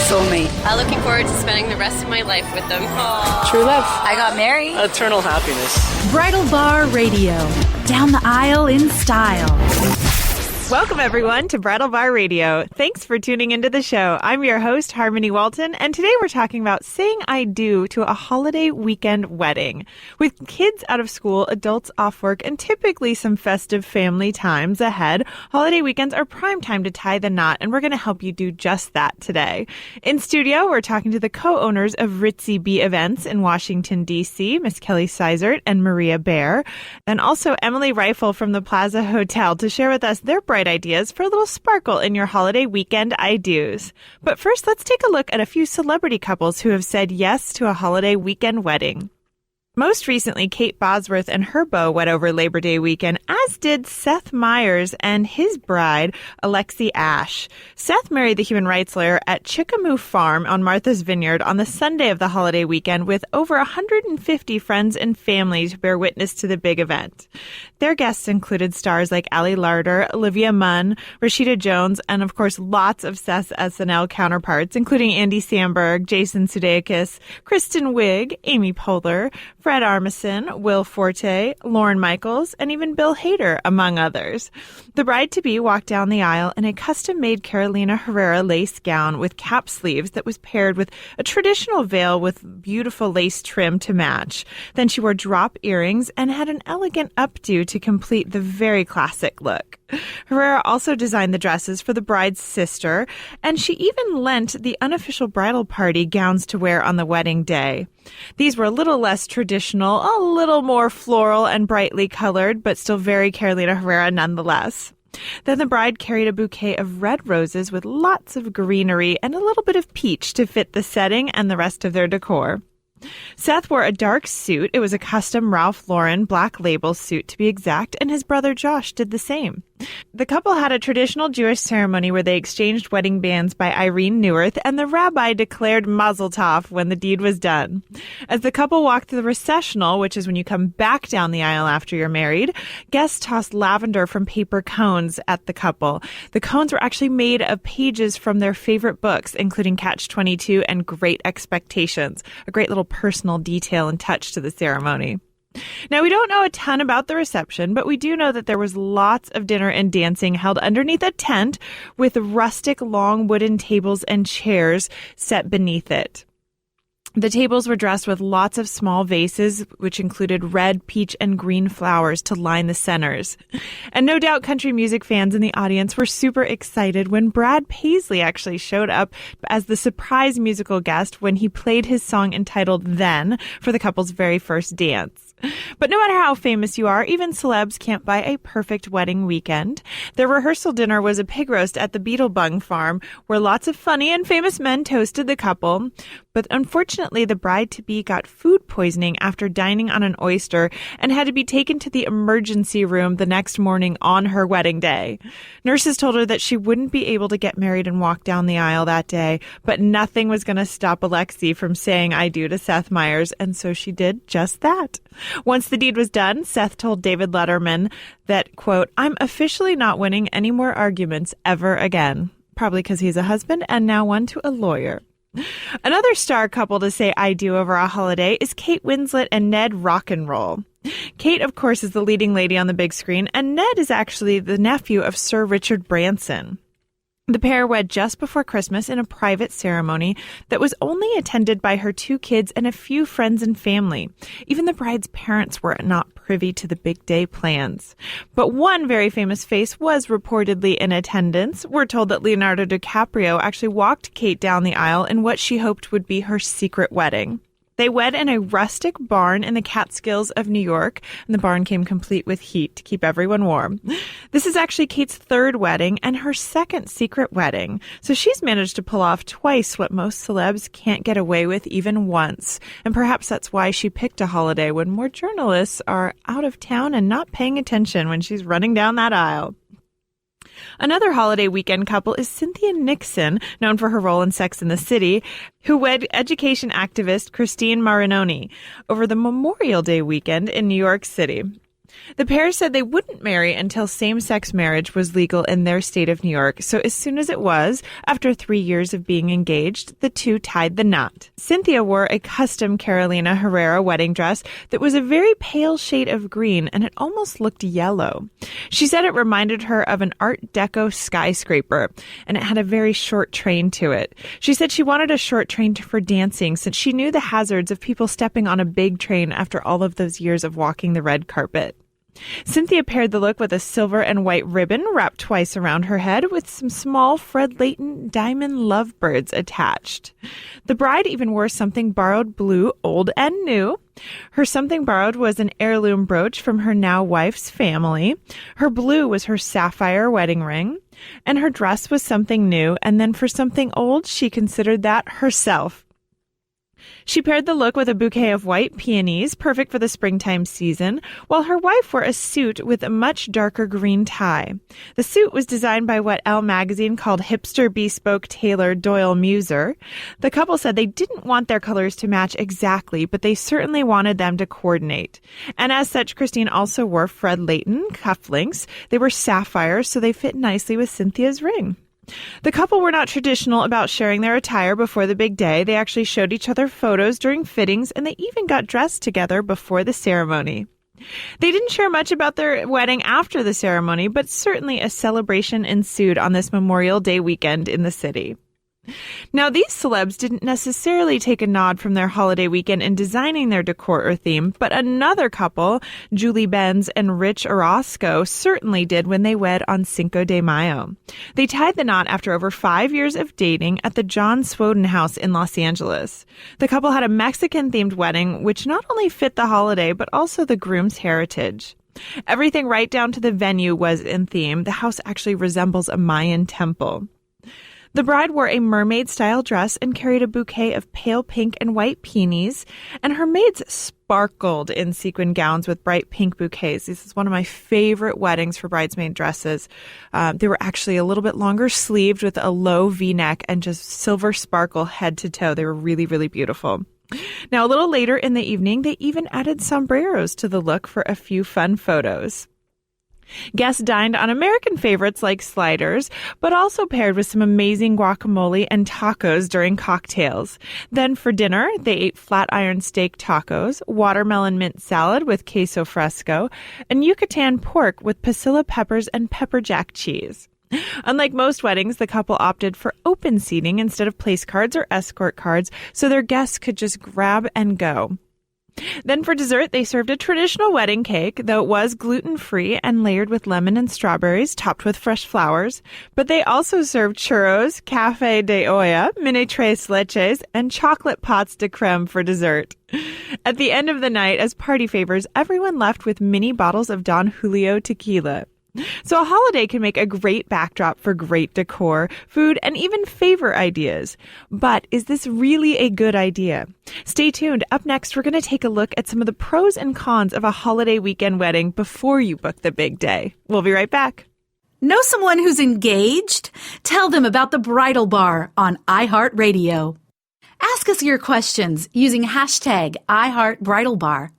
Soulmate. I'm looking forward to spending the rest of my life with them. Aww. True love. I got married. Eternal happiness. Bridal Bar Radio. Down the aisle in style. Welcome, everyone, to Bridal Bar Radio. Thanks for tuning into the show. I'm your host, Harmony Walton, and today we're talking about saying I do to a holiday weekend wedding. With kids out of school, adults off work, and typically some festive family times ahead, holiday weekends are prime time to tie the knot, and we're going to help you do just that today. In studio, we're talking to the co-owners of Ritzy Bee Events in Washington, D.C., Miss Kelly Seizert and Maria Baer, and also Emily Reifel from the Plaza Hotel to share with us their bright ideas for a little sparkle in your holiday weekend I-dos. But first, let's take a look at a few celebrity couples who have said yes to a holiday weekend wedding. Most recently, Kate Bosworth and her beau wed over Labor Day weekend, as did Seth Meyers and his bride, Alexi Ashe. Seth married the human rights lawyer at Chickamauga Farm on Martha's Vineyard on the Sunday of the holiday weekend with over 150 friends and family to bear witness to the big event. Their guests included stars like Ali Larter, Olivia Munn, Rashida Jones, and of course lots of Seth's SNL counterparts, including Andy Samberg, Jason Sudeikis, Kristen Wiig, Amy Poehler, Fred Armisen, Will Forte, Lorne Michaels, and even Bill Hader, among others. The bride-to-be walked down the aisle in a custom-made Carolina Herrera lace gown with cap sleeves that was paired with a traditional veil with beautiful lace trim to match. Then she wore drop earrings and had an elegant updo to complete the very classic look. Herrera also designed the dresses for the bride's sister, and she even lent the unofficial bridal party gowns to wear on the wedding day. These were a little less traditional, a little more floral and brightly colored, but still very Carolina Herrera nonetheless. Then the bride carried a bouquet of red roses with lots of greenery and a little bit of peach to fit the setting and the rest of their decor. Seth wore a dark suit. It was a custom Ralph Lauren Black Label suit to be exact, and his brother Josh did the same. The couple had a traditional Jewish ceremony where they exchanged wedding bands by Irene Neuwirth, and the rabbi declared Mazel Tov when the deed was done. As the couple walked to the recessional, which is when you come back down the aisle after you're married, guests tossed lavender from paper cones at the couple. The cones were actually made of pages from their favorite books, including Catch-22 and Great Expectations, a great little personal detail and touch to the ceremony. Now, we don't know a ton about the reception, but we do know that there was lots of dinner and dancing held underneath a tent with rustic long wooden tables and chairs set beneath it. The tables were dressed with lots of small vases, which included red, peach, and green flowers to line the centers. And no doubt country music fans in the audience were super excited when Brad Paisley actually showed up as the surprise musical guest when he played his song entitled Then for the couple's very first dance. But no matter how famous you are, even celebs can't buy a perfect wedding weekend. Their rehearsal dinner was a pig roast at the Beetlebung farm, where lots of funny and famous men toasted the couple. But unfortunately, the bride-to-be got food poisoning after dining on an oyster and had to be taken to the emergency room the next morning on her wedding day. Nurses told her that she wouldn't be able to get married and walk down the aisle that day, but nothing was going to stop Alexi from saying I do to Seth Meyers, and so she did just that. Once the deed was done, Seth told David Letterman that, quote, I'm officially not winning any more arguments ever again. Probably because he's a husband and now one to a lawyer. Another star couple to say I do over a holiday is Kate Winslet and Ned Rock'n'Roll. Kate, of course, is the leading lady on the big screen, and Ned is actually the nephew of Sir Richard Branson. The pair wed just before Christmas in a private ceremony that was only attended by her 2 kids and a few friends and family. Even the bride's parents were not privy to the big day plans. But one very famous face was reportedly in attendance. We're told that Leonardo DiCaprio actually walked Kate down the aisle in what she hoped would be her secret wedding. They wed in a rustic barn in the Catskills of New York, and the barn came complete with heat to keep everyone warm. This is actually Kate's 3rd wedding and her 2nd secret wedding, so she's managed to pull off twice what most celebs can't get away with even once. And perhaps that's why she picked a holiday when more journalists are out of town and not paying attention when she's running down that aisle. Another holiday weekend couple is Cynthia Nixon, known for her role in Sex and the City, who wed education activist Christine Marinoni over the Memorial Day weekend in New York City. The pair said they wouldn't marry until same-sex marriage was legal in their state of New York. So as soon as it was, after 3 years of being engaged, the two tied the knot. Cynthia wore a custom Carolina Herrera wedding dress that was a very pale shade of green, and it almost looked yellow. She said it reminded her of an Art Deco skyscraper, and it had a very short train to it. She said she wanted a short train for dancing since she knew the hazards of people stepping on a big train after all of those years of walking the red carpet. Cynthia paired the look with a silver and white ribbon wrapped twice around her head with some small Fred Leighton diamond lovebirds attached. The bride even wore something borrowed blue, old and new. Her something borrowed was an heirloom brooch from her now wife's family. Her blue was her sapphire wedding ring. And her dress was something new. And then for something old, she considered that herself. She paired the look with a bouquet of white peonies, perfect for the springtime season, while her wife wore a suit with a much darker green tie. The suit was designed by what Elle magazine called hipster bespoke tailor Doyle Muser. The couple said they didn't want their colors to match exactly, but they certainly wanted them to coordinate. And as such, Christine also wore Fred Leighton cufflinks. They were sapphire, so they fit nicely with Cynthia's ring. The couple were not traditional about sharing their attire before the big day. They actually showed each other photos during fittings, and they even got dressed together before the ceremony. They didn't share much about their wedding after the ceremony, but certainly a celebration ensued on this Memorial Day weekend in the city. Now, these celebs didn't necessarily take a nod from their holiday weekend in designing their decor or theme, but another couple, Julie Benz and Rich Orozco, certainly did when they wed on Cinco de Mayo. They tied the knot after over 5 years of dating at the John Swoden House in Los Angeles. The couple had a Mexican-themed wedding, which not only fit the holiday, but also the groom's heritage. Everything right down to the venue was in theme. The house actually resembles a Mayan temple. The bride wore a mermaid-style dress and carried a bouquet of pale pink and white peonies, and her maids sparkled in sequin gowns with bright pink bouquets. This is one of my favorite weddings for bridesmaid dresses. They were actually a little bit longer sleeved with a low V-neck and just silver sparkle head to toe. They were really, really beautiful. Now, a little later in the evening, they even added sombreros to the look for a few fun photos. Guests dined on American favorites like sliders, but also paired with some amazing guacamole and tacos during cocktails. Then for dinner, they ate flat iron steak tacos, watermelon mint salad with queso fresco, and Yucatan pork with pasilla peppers and pepper jack cheese. Unlike most weddings, the couple opted for open seating instead of place cards or escort cards, so their guests could just grab and go. Then for dessert, they served a traditional wedding cake, though it was gluten-free and layered with lemon and strawberries, topped with fresh flowers. But they also served churros, café de olla, mini tres leches, and chocolate pots de creme for dessert. At the end of the night, as party favors, everyone left with mini bottles of Don Julio tequila. So a holiday can make a great backdrop for great decor, food, and even favor ideas. But is this really a good idea? Stay tuned. Up next, we're going to take a look at some of the pros and cons of a holiday weekend wedding before you book the big day. We'll be right back. Know someone who's engaged? Tell them about the Bridal Bar on iHeartRadio. Ask us your questions using hashtag iHeartBridalBar.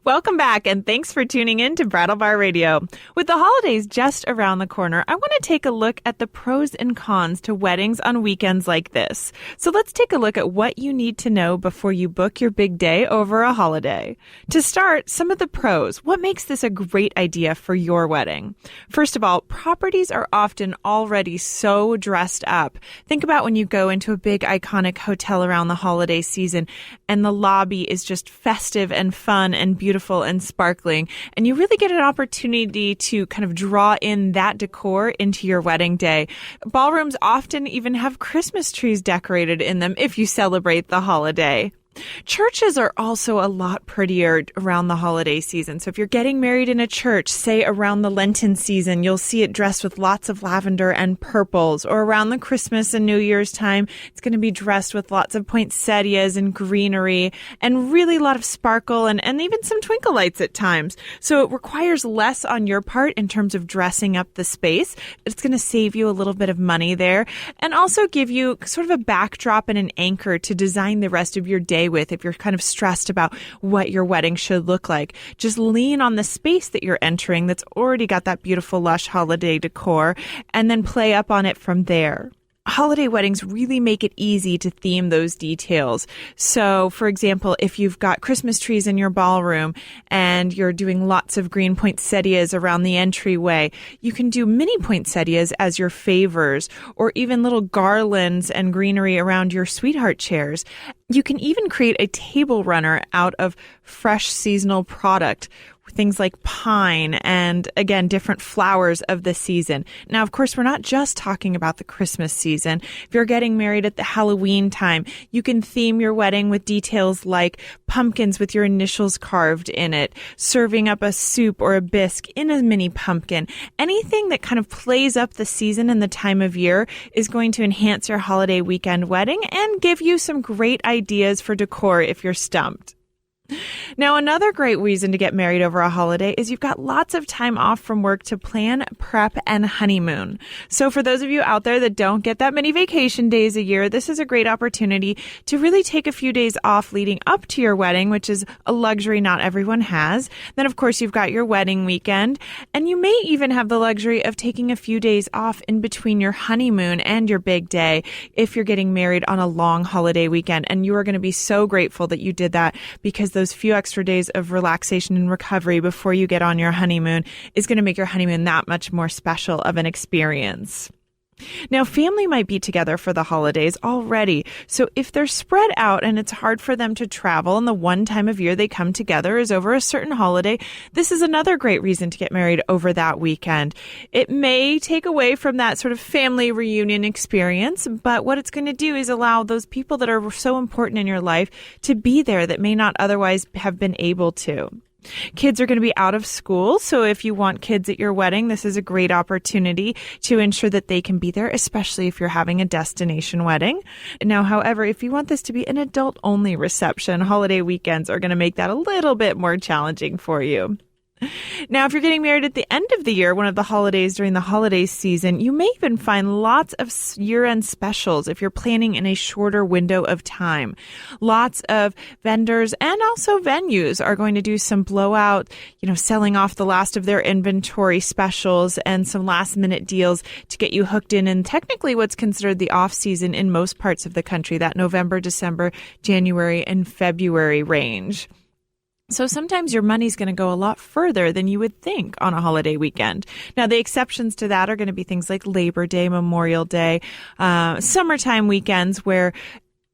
Welcome back, and thanks for tuning in to Bridal Bar Radio. With the holidays just around the corner, I want to take a look at the pros and cons to weddings on weekends like this. So let's take a look at what you need to know before you book your big day over a holiday. To start, some of the pros. What makes this a great idea for your wedding? First of all, properties are often already so dressed up. Think about when you go into a big iconic hotel around the holiday season and the lobby is just festive and fun and beautiful and sparkling, and you really get an opportunity to kind of draw in that decor into your wedding day. Ballrooms often even have Christmas trees decorated in them if you celebrate the holiday. Churches are also a lot prettier around the holiday season. So if you're getting married in a church, say around the Lenten season, you'll see it dressed with lots of lavender and purples. Or around the Christmas and New Year's time, it's going to be dressed with lots of poinsettias and greenery and really a lot of sparkle and even some twinkle lights at times. So it requires less on your part in terms of dressing up the space. It's going to save you a little bit of money there and also give you sort of a backdrop and an anchor to design the rest of your day play with if you're kind of stressed about what your wedding should look like. Just lean on the space that you're entering that's already got that beautiful, lush holiday decor, and then play up on it from there. Holiday weddings really make it easy to theme those details. So, for example, if you've got Christmas trees in your ballroom and you're doing lots of green poinsettias around the entryway, you can do mini poinsettias as your favors, or even little garlands and greenery around your sweetheart chairs. You can even create a table runner out of fresh seasonal product, things like pine and, again, different flowers of the season. Now, of course, we're not just talking about the Christmas season. If you're getting married at the Halloween time, you can theme your wedding with details like pumpkins with your initials carved in it, serving up a soup or a bisque in a mini pumpkin. Anything that kind of plays up the season and the time of year is going to enhance your holiday weekend wedding and give you some great ideas for decor if you're stumped. Now, another great reason to get married over a holiday is you've got lots of time off from work to plan, prep, and honeymoon. So for those of you out there that don't get that many vacation days a year, this is a great opportunity to really take a few days off leading up to your wedding, which is a luxury not everyone has. Then, of course, you've got your wedding weekend, and you may even have the luxury of taking a few days off in between your honeymoon and your big day if you're getting married on a long holiday weekend. And you are going to be so grateful that you did that, because those few extra days of relaxation and recovery before you get on your honeymoon is going to make your honeymoon that much more special of an experience. Now, family might be together for the holidays already, so if they're spread out and it's hard for them to travel and the one time of year they come together is over a certain holiday, this is another great reason to get married over that weekend. It may take away from that sort of family reunion experience, but what it's going to do is allow those people that are so important in your life to be there that may not otherwise have been able to. Kids are going to be out of school, so if you want kids at your wedding, this is a great opportunity to ensure that they can be there, especially if you're having a destination wedding. Now, however, if you want this to be an adult-only reception, holiday weekends are going to make that a little bit more challenging for you. Now, if you're getting married at the end of the year, one of the holidays during the holiday season, you may even find lots of year-end specials if you're planning in a shorter window of time. Lots of vendors and also venues are going to do some blowout, selling off the last of their inventory specials and some last-minute deals to get you hooked in technically what's considered the off-season in most parts of the country, that November, December, January, and February range. So sometimes your money's going to go a lot further than you would think on a holiday weekend. Now, the exceptions to that are going to be things like Labor Day, Memorial Day, summertime weekends where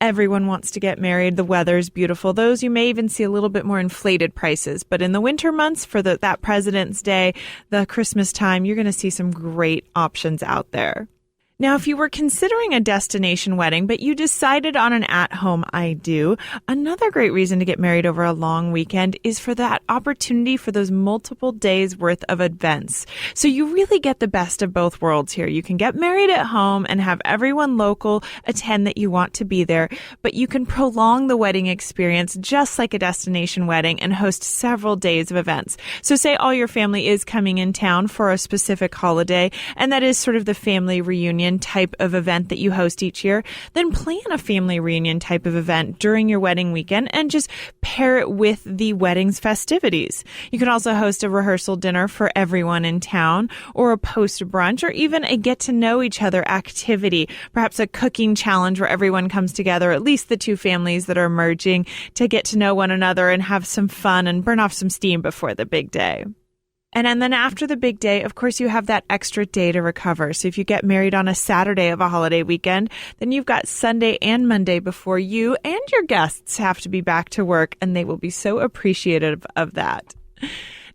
everyone wants to get married. The weather's beautiful. Those you may even see a little bit more inflated prices. But in the winter months for that President's Day, the Christmas time, you're going to see some great options out there. Now, if you were considering a destination wedding, but you decided on an at-home I do, another great reason to get married over a long weekend is for that opportunity for those multiple days worth of events. So you really get the best of both worlds here. You can get married at home and have everyone local attend that you want to be there, but you can prolong the wedding experience just like a destination wedding and host several days of events. So say all your family is coming in town for a specific holiday, and that is sort of the family reunion type of event that you host each year, then plan a family reunion type of event during your wedding weekend and just pair it with the wedding's festivities. You can also host a rehearsal dinner for everyone in town, or a post brunch, or even a get to know each other activity, perhaps a cooking challenge where everyone comes together, at least the two families that are merging, to get to know one another and have some fun and burn off some steam before the big day. And then after the big day, of course, you have that extra day to recover. So if you get married on a Saturday of a holiday weekend, then you've got Sunday and Monday before you and your guests have to be back to work, and they will be so appreciative of that.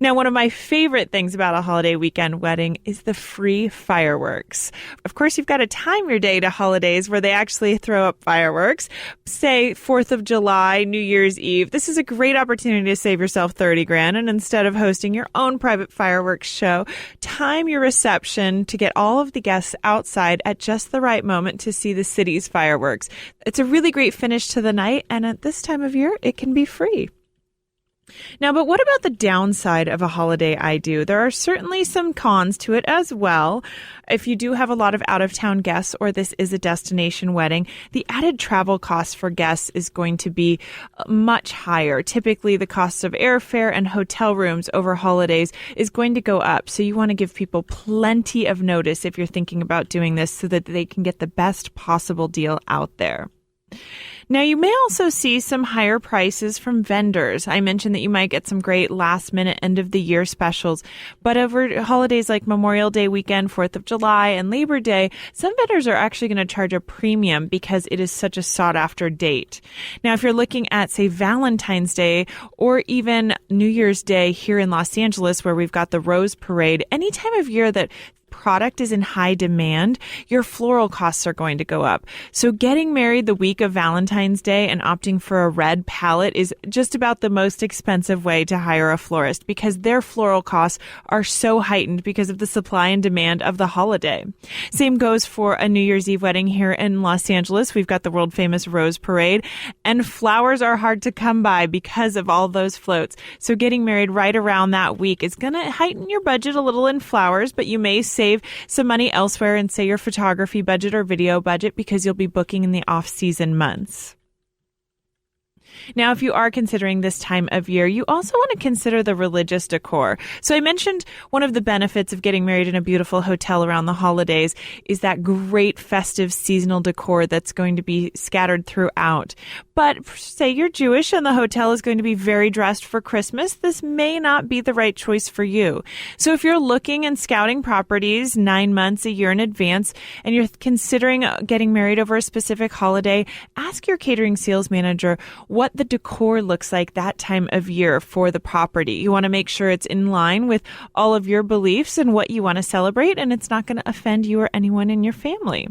Now, one of my favorite things about a holiday weekend wedding is the free fireworks. Of course, you've got to time your day to holidays where they actually throw up fireworks. Say 4th of July, New Year's Eve. This is a great opportunity to save yourself $30,000. And instead of hosting your own private fireworks show, time your reception to get all of the guests outside at just the right moment to see the city's fireworks. It's a really great finish to the night. And at this time of year, it can be free. Now, but what about the downside of a holiday I do? There are certainly some cons to it as well. If you do have a lot of out-of-town guests or this is a destination wedding, the added travel cost for guests is going to be much higher. Typically, the cost of airfare and hotel rooms over holidays is going to go up. So you want to give people plenty of notice if you're thinking about doing this so that they can get the best possible deal out there. Now, you may also see some higher prices from vendors. I mentioned that you might get some great last-minute end-of-the-year specials, but over holidays like Memorial Day weekend, 4th of July, and Labor Day, some vendors are actually going to charge a premium because it is such a sought-after date. Now, if you're looking at, say, Valentine's Day or even New Year's Day here in Los Angeles, where we've got the Rose Parade, any time of year that product is in high demand, your floral costs are going to go up. So getting married the week of Valentine's Day and opting for a red palette is just about the most expensive way to hire a florist because their floral costs are so heightened because of the supply and demand of the holiday. Same goes for a New Year's Eve wedding here in Los Angeles. We've got the world famous Rose Parade, and flowers are hard to come by because of all those floats. So getting married right around that week is going to heighten your budget a little in flowers, but you may save some money elsewhere in, say, your photography budget or video budget because you'll be booking in the off-season months. Now, if you are considering this time of year, you also want to consider the religious decor. So I mentioned one of the benefits of getting married in a beautiful hotel around the holidays is that great festive seasonal decor that's going to be scattered throughout. But say you're Jewish and the hotel is going to be very dressed for Christmas, this may not be the right choice for you. So if you're looking and scouting properties 9 months, a year in advance, and you're considering getting married over a specific holiday, ask your catering sales manager what the decor looks like that time of year for the property. You want to make sure it's in line with all of your beliefs and what you want to celebrate, and it's not going to offend you or anyone in your family.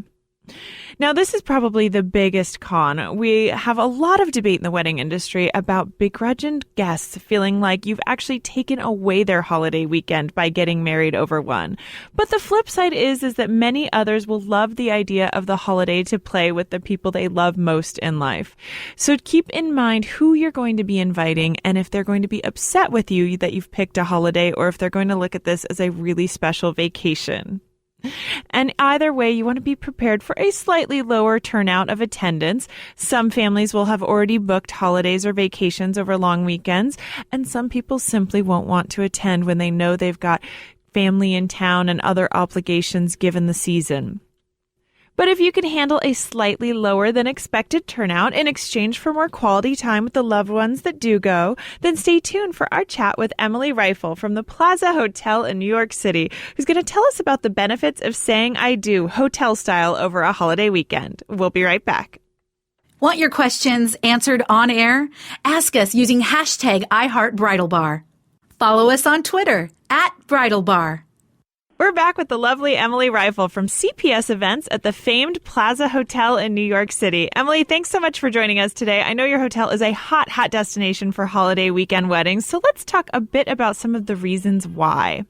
Now, this is probably the biggest con. We have a lot of debate in the wedding industry about begrudged guests feeling like you've actually taken away their holiday weekend by getting married over one. But the flip side is that many others will love the idea of the holiday to play with the people they love most in life. So keep in mind who you're going to be inviting and if they're going to be upset with you that you've picked a holiday or if they're going to look at this as a really special vacation. And either way, you want to be prepared for a slightly lower turnout of attendance. Some families will have already booked holidays or vacations over long weekends, and some people simply won't want to attend when they know they've got family in town and other obligations given the season. But if you can handle a slightly lower than expected turnout in exchange for more quality time with the loved ones that do go, then stay tuned for our chat with Emily Reifel from the Plaza Hotel in New York City, who's going to tell us about the benefits of saying I do hotel style over a holiday weekend. We'll be right back. Want your questions answered on air? Ask us using hashtag #iHeartBridalBar. Follow us on Twitter @BridalBar. We're back with the lovely Emily Reifel from CPS Events at the famed Plaza Hotel in New York City. Emily, thanks so much for joining us today. I know your hotel is a hot, hot destination for holiday weekend weddings, so let's talk a bit about some of the reasons why.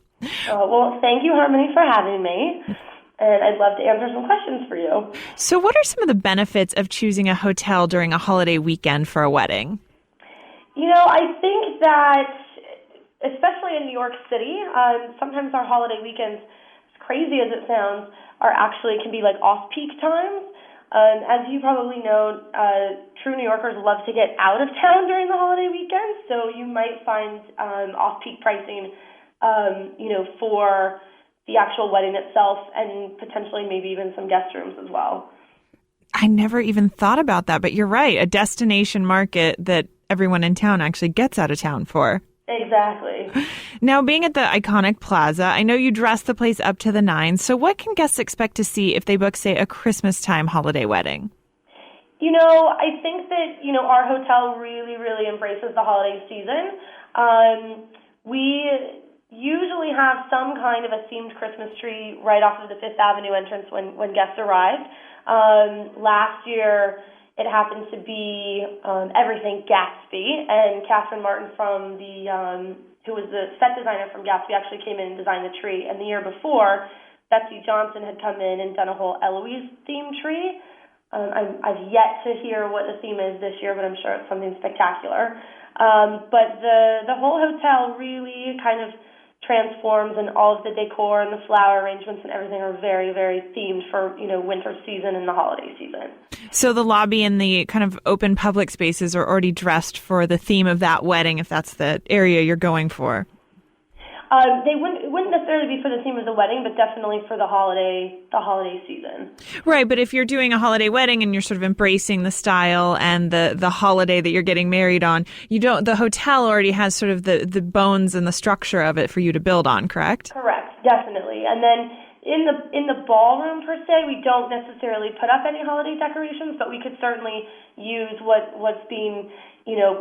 Well, thank you, Harmony, for having me, and I'd love to answer some questions for you. So what are some of the benefits of choosing a hotel during a holiday weekend for a wedding? I think that especially in New York City, sometimes our holiday weekends, as crazy as it sounds, can be like off-peak times. As you probably know, true New Yorkers love to get out of town during the holiday weekend, so you might find off-peak pricing, for the actual wedding itself and potentially maybe even some guest rooms as well. I never even thought about that, but you're right, a destination market that everyone in town actually gets out of town for. Exactly. Now, being at the iconic Plaza, I know you dress the place up to the nines. So what can guests expect to see if they book, say, a Christmas time holiday wedding? I think that, our hotel really, really embraces the holiday season. We usually have some kind of a themed Christmas tree right off of the Fifth Avenue entrance when guests arrive. Last year, it happened to be everything Gatsby, and Catherine Martin from who was the set designer from Gatsby, actually came in and designed the tree. And the year before, Betsy Johnson had come in and done a whole Eloise-themed tree. I've yet to hear what the theme is this year, but I'm sure it's something spectacular. But the whole hotel really kind of transforms, and all of the decor and the flower arrangements and everything are very, very themed for, winter season and the holiday season. So the lobby and the kind of open public spaces are already dressed for the theme of that wedding, if that's the area you're going for. It wouldn't necessarily be for the theme of the wedding, but definitely for the holiday season. Right, but if you're doing a holiday wedding and you're sort of embracing the style and the holiday that you're getting married on, the hotel already has sort of the bones and the structure of it for you to build on, correct? Correct, definitely. And then in the ballroom per se, we don't necessarily put up any holiday decorations, but we could certainly use what's being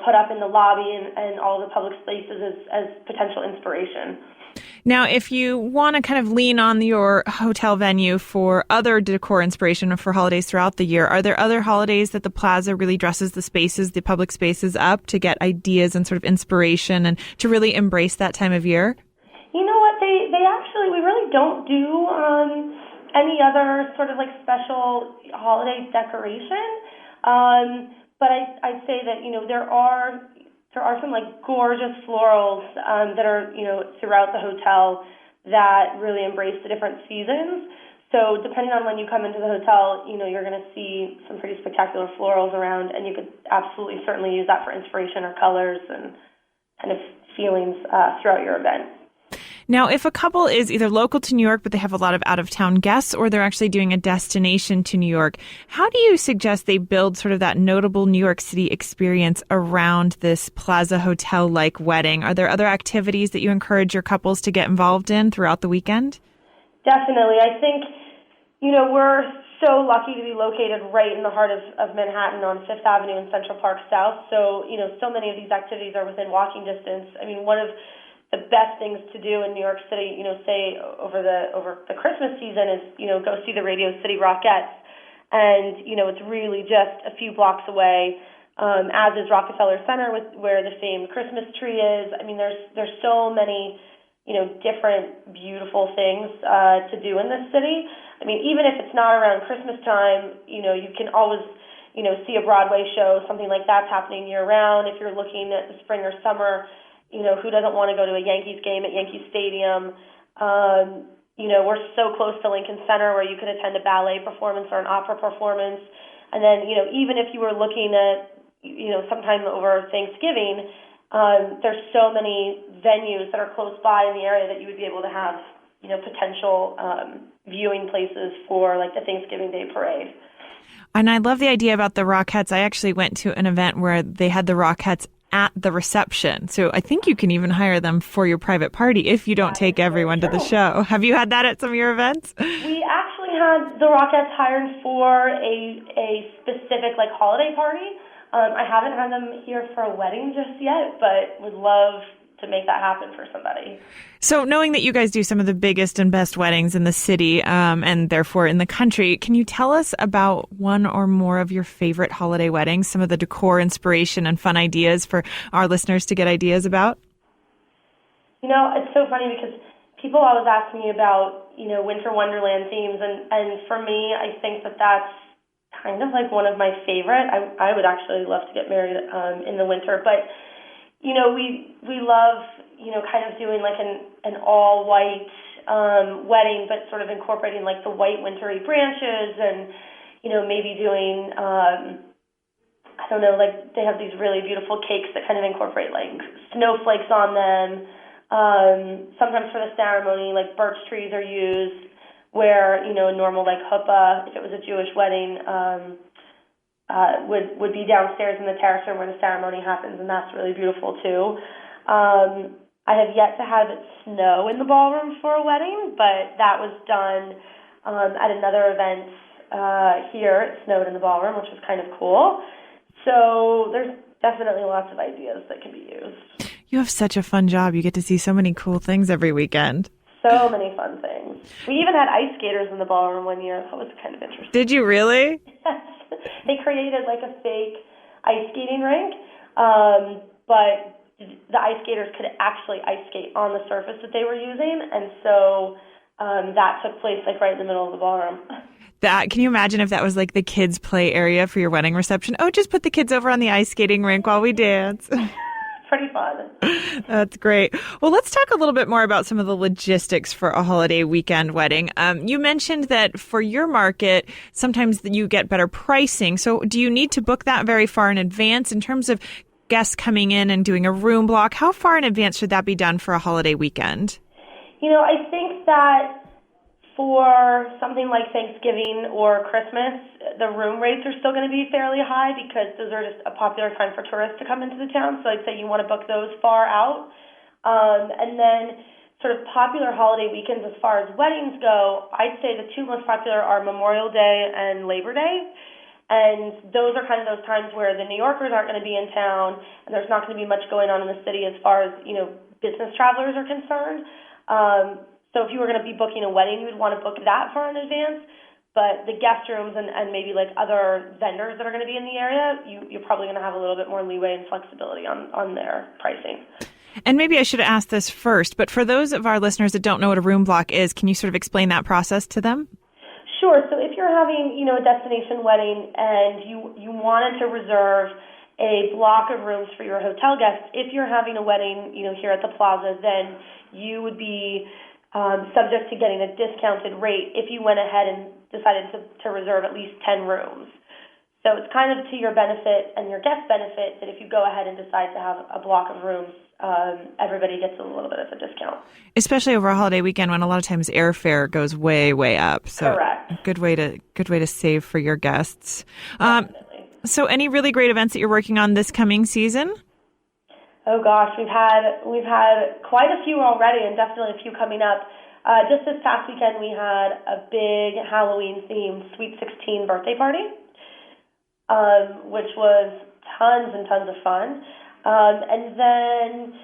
put up in the lobby and all the public spaces as potential inspiration. Now, if you want to kind of lean on your hotel venue for other decor inspiration for holidays throughout the year, are there other holidays that the Plaza really dresses the public spaces up to get ideas and sort of inspiration and to really embrace that time of year? You know what? They actually, we really don't do any other sort of like special holiday decoration. But I'd say that, there are some like gorgeous florals that are, throughout the hotel that really embrace the different seasons. So depending on when you come into the hotel, you're going to see some pretty spectacular florals around, and you could absolutely certainly use that for inspiration or colors and kind of feelings throughout your event. Now, if a couple is either local to New York, but they have a lot of out-of-town guests, or they're actually doing a destination to New York, how do you suggest they build sort of that notable New York City experience around this Plaza Hotel-like wedding? Are there other activities that you encourage your couples to get involved in throughout the weekend? Definitely. I think, we're so lucky to be located right in the heart of Manhattan on Fifth Avenue and Central Park South. So, so many of these activities are within walking distance. I mean, one of the best things to do in New York City, say over the Christmas season is, go see the Radio City Rockettes. And, it's really just a few blocks away, as is Rockefeller Center where the famed Christmas tree is. I mean, there's so many, different beautiful things to do in this city. I mean, even if it's not around Christmas time, you can always, see a Broadway show, something like that's happening year round. If you're looking at the spring or summer, who doesn't want to go to a Yankees game at Yankee Stadium? We're so close to Lincoln Center where you could attend a ballet performance or an opera performance. And then, even if you were looking at, sometime over Thanksgiving, there's so many venues that are close by in the area that you would be able to have, potential viewing places for like the Thanksgiving Day parade. And I love the idea about the Rockettes. I actually went to an event where they had the Rockettes at the reception. So I think you can even hire them for your private party if you don't take everyone to the show. Have you had that at some of your events? We actually had the Rockettes hired for a specific like holiday party. I haven't had them here for a wedding just yet, but would love to make that happen for somebody. So knowing that you guys do some of the biggest and best weddings in the city and therefore in the country, can you tell us about one or more of your favorite holiday weddings, some of the decor inspiration and fun ideas for our listeners to get ideas about? It's so funny because people always ask me about, winter wonderland themes, and for me, I think that that's kind of like one of my favorite. I would actually love to get married in the winter, but we love, kind of doing like an all-white wedding, but sort of incorporating like the white wintry branches and, maybe doing, I don't know, like they have these really beautiful cakes that kind of incorporate like snowflakes on them. Sometimes for the ceremony, like birch trees are used where, a normal like chuppah, if it was a Jewish wedding, would be downstairs in the terrace room where the ceremony happens, and that's really beautiful too. I have yet to have it snow in the ballroom for a wedding, but that was done at another event here. It snowed in the ballroom, which was kind of cool. So there's definitely lots of ideas that can be used. You have such a fun job. You get to see so many cool things every weekend. So many fun things. We even had ice skaters in the ballroom one year. That was kind of interesting. Did you really? Yes. They created like a fake ice skating rink, but the ice skaters could actually ice skate on the surface that they were using, and so that took place like right in the middle of the ballroom. That, can you imagine if that was like the kids' play area for your wedding reception? Oh, just put the kids over on the ice skating rink while we dance. Pretty fun. That's great. Well, let's talk a little bit more about some of the logistics for a holiday weekend wedding. You mentioned that for your market, sometimes you get better pricing. So do you need to book that very far in advance in terms of guests coming in and doing a room block? How far in advance should that be done for a holiday weekend? I think that for something like Thanksgiving or Christmas, the room rates are still going to be fairly high because those are just a popular time for tourists to come into the town. So I'd say you want to book those far out. And then sort of popular holiday weekends as far as weddings go, I'd say the two most popular are Memorial Day and Labor Day. And those are kind of those times where the New Yorkers aren't going to be in town and there's not going to be much going on in the city as far as, business travelers are concerned. So if you were going to be booking a wedding, you would want to book that far in advance. But the guest rooms and maybe like other vendors that are going to be in the area, you're probably going to have a little bit more leeway and flexibility on their pricing. And maybe I should have asked this first, but for those of our listeners that don't know what a room block is, can you sort of explain that process to them? Sure. So if you're having, a destination wedding and you wanted to reserve a block of rooms for your hotel guests, if you're having a wedding, here at the Plaza, then you would be subject to getting a discounted rate if you went ahead and decided to reserve at least 10 rooms. So it's kind of to your benefit and your guest benefit that if you go ahead and decide to have a block of rooms, everybody gets a little bit of a discount. Especially over a holiday weekend when a lot of times airfare goes way, way up. So correct. Good way to save for your guests. Definitely. So any really great events that you're working on this coming season? Oh gosh, we've had quite a few already, and definitely a few coming up. Just this past weekend, we had a big Halloween-themed Sweet 16 birthday party, which was tons and tons of fun. And then,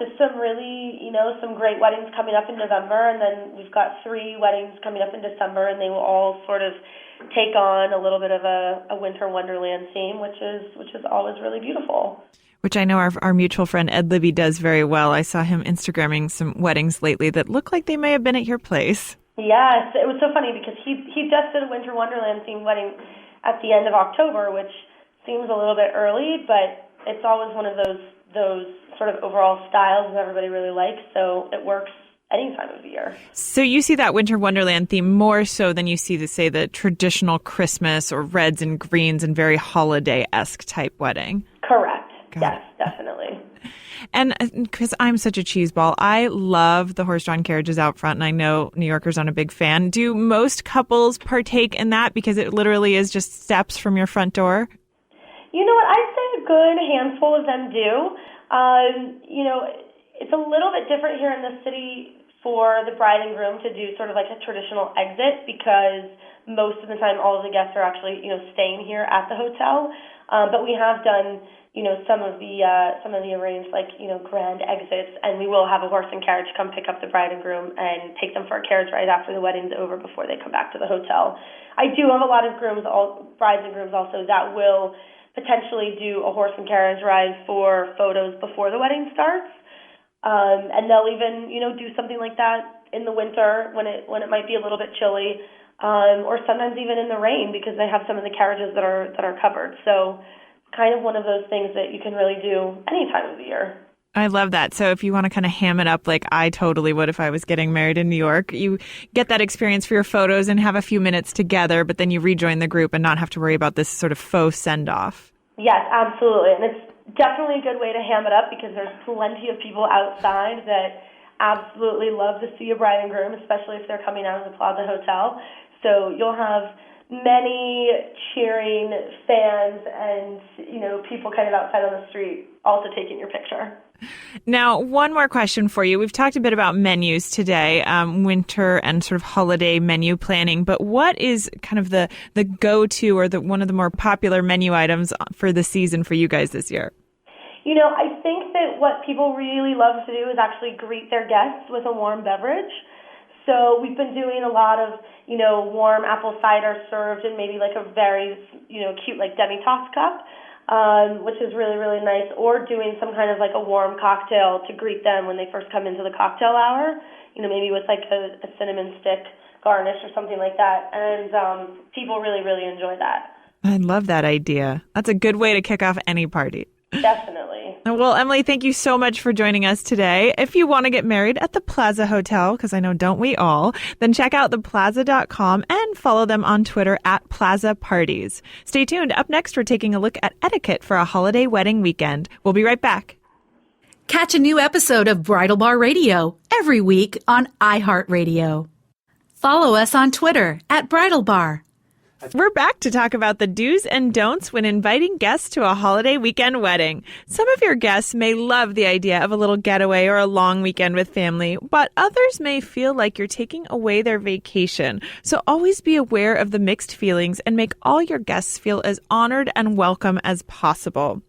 just some really, some great weddings coming up in November, and then we've got 3 weddings coming up in December, and they will all sort of take on a little bit of a winter wonderland theme, which is always really beautiful. Which I know our mutual friend Ed Libby does very well. I saw him Instagramming some weddings lately that look like they may have been at your place. Yes, it was so funny because he just did a Winter Wonderland themed wedding at the end of October, which seems a little bit early, but it's always one of those sort of overall styles that everybody really likes, so it works any time of the year. So you see that Winter Wonderland theme more so than you see the traditional Christmas or reds and greens and very holiday-esque type wedding. Correct. Yes, definitely. And because I'm such a cheeseball, I love the horse-drawn carriages out front, and I know New Yorkers aren't a big fan. Do most couples partake in that because it literally is just steps from your front door? You know what? I'd say a good handful of them do. It's a little bit different here in the city for the bride and groom to do sort of like a traditional exit because most of the time all of the guests are actually, staying here at the hotel. But we have done some of the arranged grand exits, and we will have a horse and carriage come pick up the bride and groom and take them for a carriage ride after the wedding's over before they come back to the hotel. I do have a lot of brides and grooms also that will potentially do a horse and carriage ride for photos before the wedding starts, and they'll even do something like that in the winter when it might be a little bit chilly, or sometimes even in the rain because they have some of the carriages that are covered. So kind of one of those things that you can really do any time of the year. I love that. So if you want to kind of ham it up like I totally would if I was getting married in New York, you get that experience for your photos and have a few minutes together, but then you rejoin the group and not have to worry about this sort of faux send-off. Yes, absolutely. And it's definitely a good way to ham it up because there's plenty of people outside that absolutely love to see a bride and groom, especially if they're coming out of the Plaza Hotel. So you'll have many cheering fans and, people kind of outside on the street also taking your picture. Now, one more question for you. We've talked a bit about menus today, winter and sort of holiday menu planning, but what is kind of the go-to or one of the more popular menu items for the season for you guys this year? I think that what people really love to do is actually greet their guests with a warm beverage. So we've been doing a lot of, warm apple cider served in maybe like a very, cute like demi-tasse cup, which is really, really nice, or doing some kind of like a warm cocktail to greet them when they first come into the cocktail hour, maybe with like a cinnamon stick garnish or something like that. And people really, really enjoy that. I love that idea. That's a good way to kick off any party. Definitely. Well, Emily, thank you so much for joining us today. If you want to get married at the Plaza Hotel, because I know don't we all, then check out theplaza.com and follow them on Twitter at Plaza Parties. Stay tuned. Up next, we're taking a look at etiquette for a holiday wedding weekend. We'll be right back. Catch a new episode of Bridal Bar Radio every week on iHeartRadio. Follow us on Twitter at Bridal Bar. We're back to talk about the do's and don'ts when inviting guests to a holiday weekend wedding. Some of your guests may love the idea of a little getaway or a long weekend with family, but others may feel like you're taking away their vacation. So always be aware of the mixed feelings and make all your guests feel as honored and welcome as possible.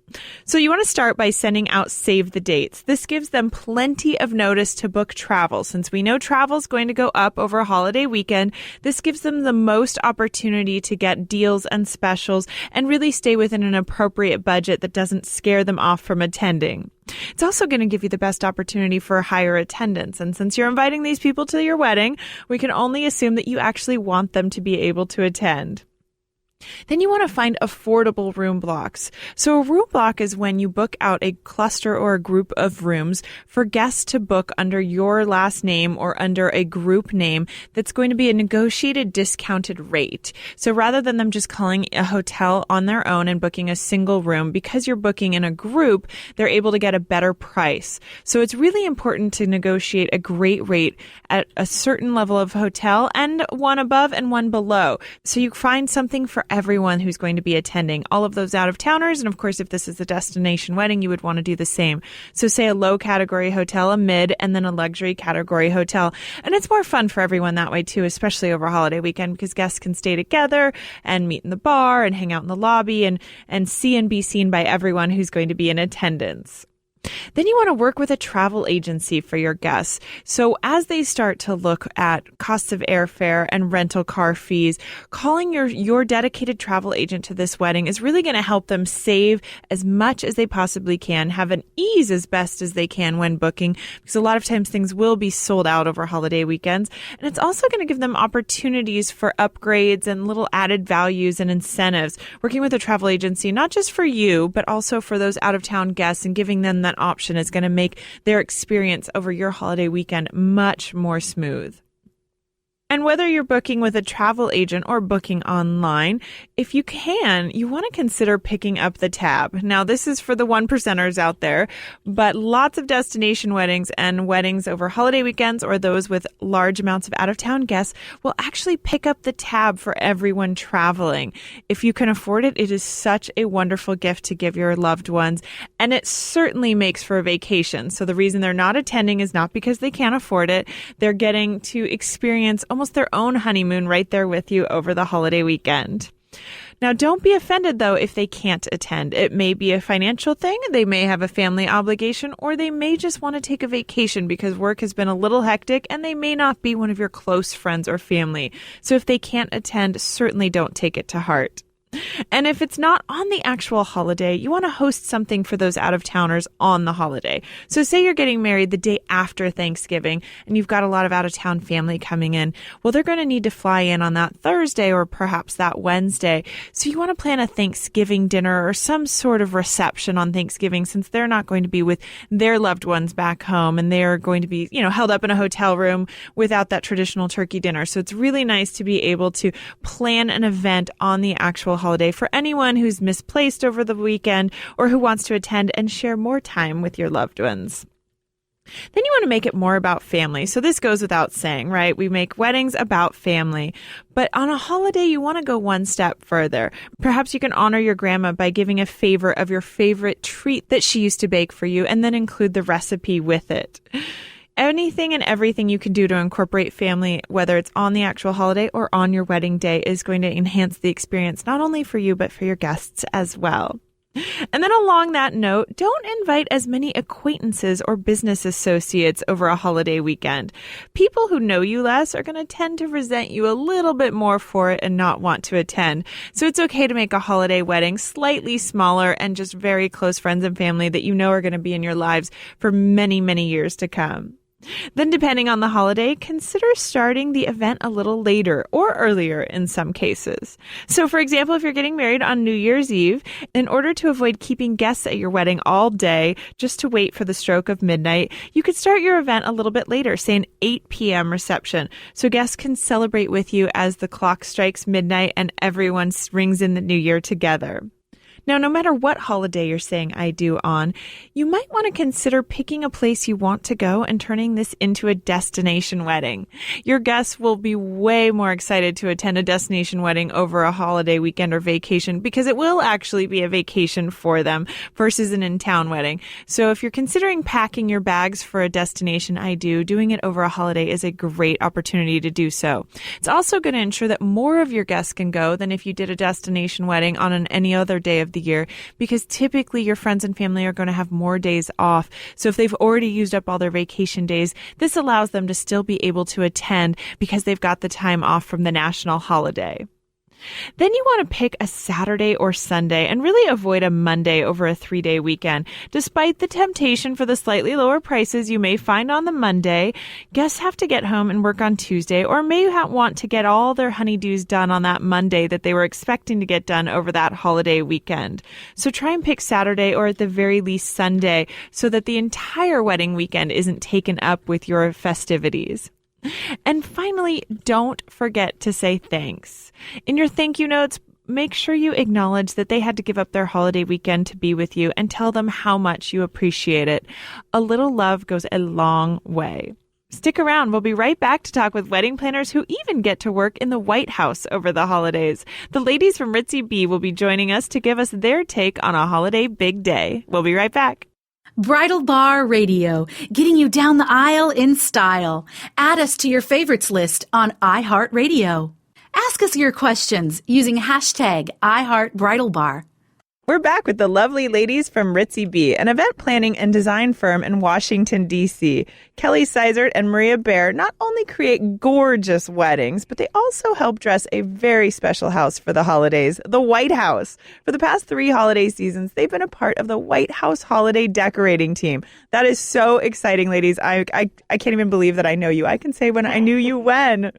So you want to start by sending out save the dates. This gives them plenty of notice to book travel. Since we know travel is going to go up over a holiday weekend, this gives them the most opportunity to get deals and specials and really stay within an appropriate budget that doesn't scare them off from attending. It's also going to give you the best opportunity for higher attendance. And since you're inviting these people to your wedding, we can only assume that you actually want them to be able to attend. Then you want to find affordable room blocks. So a room block is when you book out a cluster or a group of rooms for guests to book under your last name or under a group name that's going to be a negotiated discounted rate. So rather than them just calling a hotel on their own and booking a single room, because you're booking in a group, they're able to get a better price. So it's really important to negotiate a great rate at a certain level of hotel and one above and one below. So you find something for everyone who's going to be attending, all of those out-of-towners. And of course, if this is a destination wedding, you would want to do the same. So say a low category hotel, a mid, and then a luxury category hotel. And it's more fun for everyone that way too, especially over a holiday weekend, because guests can stay together and meet in the bar and hang out in the lobby and see and be seen by everyone who's going to be in attendance. Then you want to work with a travel agency for your guests. So as they start to look at costs of airfare and rental car fees, calling your dedicated travel agent to this wedding is really going to help them save as much as they possibly can, have an ease as best as they can when booking, because a lot of times things will be sold out over holiday weekends. And it's also going to give them opportunities for upgrades and little added values and incentives. Working with a travel agency, not just for you, but also for those out-of-town guests, and giving them that option is going to make their experience over your holiday weekend much more smooth. And whether you're booking with a travel agent or booking online, if you can, you want to consider picking up the tab. Now, this is for the 1%ers out there, but lots of destination weddings and weddings over holiday weekends or those with large amounts of out-of-town guests will actually pick up the tab for everyone traveling. If you can afford it, it is such a wonderful gift to give your loved ones, and it certainly makes for a vacation. So the reason they're not attending is not because they can't afford it. They're getting to experience almost their own honeymoon right there with you over the holiday weekend. Now, don't be offended, though, if they can't attend. It may be a financial thing, they may have a family obligation, or they may just want to take a vacation because work has been a little hectic and they may not be one of your close friends or family. So if they can't attend, certainly don't take it to heart. And if it's not on the actual holiday, you want to host something for those out-of-towners on the holiday. So say you're getting married the day after Thanksgiving and you've got a lot of out-of-town family coming in. Well, they're going to need to fly in on that Thursday or perhaps that Wednesday. So you want to plan a Thanksgiving dinner or some sort of reception on Thanksgiving, since they're not going to be with their loved ones back home and they're going to be, held up in a hotel room without that traditional turkey dinner. So it's really nice to be able to plan an event on the actual holiday for anyone who's misplaced over the weekend or who wants to attend and share more time with your loved ones. Then you want to make it more about family. So this goes without saying, right? We make weddings about family. But on a holiday, you want to go one step further. Perhaps you can honor your grandma by giving a favor of your favorite treat that she used to bake for you and then include the recipe with it. Anything and everything you can do to incorporate family, whether it's on the actual holiday or on your wedding day, is going to enhance the experience not only for you, but for your guests as well. And then along that note, don't invite as many acquaintances or business associates over a holiday weekend. People who know you less are going to tend to resent you a little bit more for it and not want to attend. So it's okay to make a holiday wedding slightly smaller and just very close friends and family that you know are going to be in your lives for many, many years to come. Then, depending on the holiday, consider starting the event a little later or earlier in some cases. So, for example, if you're getting married on New Year's Eve, in order to avoid keeping guests at your wedding all day just to wait for the stroke of midnight, you could start your event a little bit later, say an 8 p.m. reception, so guests can celebrate with you as the clock strikes midnight and everyone rings in the new year together. Now, no matter what holiday you're saying I do on, you might want to consider picking a place you want to go and turning this into a destination wedding. Your guests will be way more excited to attend a destination wedding over a holiday weekend or vacation because it will actually be a vacation for them versus an in-town wedding. So if you're considering packing your bags for a destination I do, doing it over a holiday is a great opportunity to do so. It's also going to ensure that more of your guests can go than if you did a destination wedding on any other day of the year, because typically your friends and family are going to have more days off. So if they've already used up all their vacation days, this allows them to still be able to attend because they've got the time off from the national holiday. Then you want to pick a Saturday or Sunday and really avoid a Monday over a 3-day weekend. Despite the temptation for the slightly lower prices you may find on the Monday, guests have to get home and work on Tuesday or may want to get all their honeydews done on that Monday that they were expecting to get done over that holiday weekend. So try and pick Saturday or at the very least Sunday so that the entire wedding weekend isn't taken up with your festivities. And finally, don't forget to say thanks. In your thank you notes, make sure you acknowledge that they had to give up their holiday weekend to be with you and tell them how much you appreciate it. A little love goes a long way. Stick around. We'll be right back to talk with wedding planners who even get to work in the White House over the holidays. The ladies from Ritzy Bee will be joining us to give us their take on a holiday big day. We'll be right back. Bridal Bar Radio, getting you down the aisle in style. Add us to your favorites list on iHeartRadio. Ask us your questions using hashtag iHeartBridalBar. We're back with the lovely ladies from Ritzy Bee, an event planning and design firm in Washington, D.C. Kelly Seizert and Maria Bear not only create gorgeous weddings, but they also help dress a very special house for the holidays, the White House. For the past 3 holiday seasons, they've been a part of the White House holiday decorating team. That is so exciting, ladies. I can't even believe that I know you. I can say when I knew you when.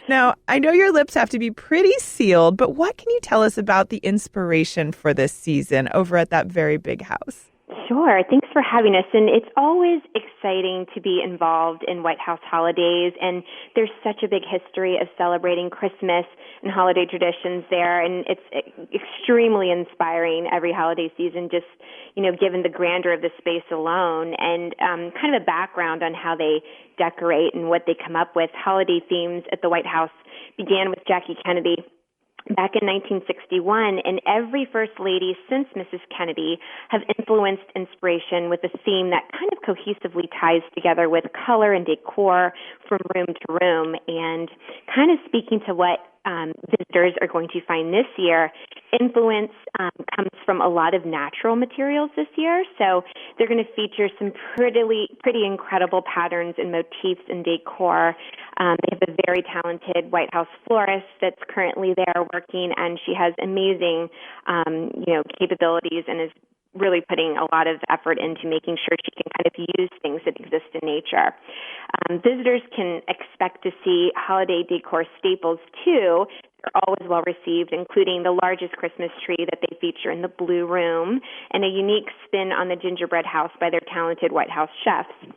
Now, I know your lips have to be pretty sealed, but what can you tell us about the inspiration for this season over at that very big house? Sure. Thanks for having us. And it's always exciting to be involved in White House holidays. And there's such a big history of celebrating Christmas and holiday traditions there. And it's extremely inspiring every holiday season, just, given the grandeur of the space alone and kind of a background on how they decorate and what they come up with. Holiday themes at the White House began with Jackie Kennedy back in 1961, and every First Lady since Mrs. Kennedy have influenced inspiration with a theme that kind of cohesively ties together with color and decor from room to room. And kind of speaking to what visitors are going to find this year, influence comes from a lot of natural materials this year. So they're going to feature some pretty incredible patterns and motifs and decor. They have a very talented White House florist that's currently there working, and she has amazing, capabilities and is really putting a lot of effort into making sure she can kind of use things that exist in nature. Visitors can expect to see holiday decor staples, too. They're always well received, including the largest Christmas tree that they feature in the Blue Room and a unique spin on the gingerbread house by their talented White House chefs.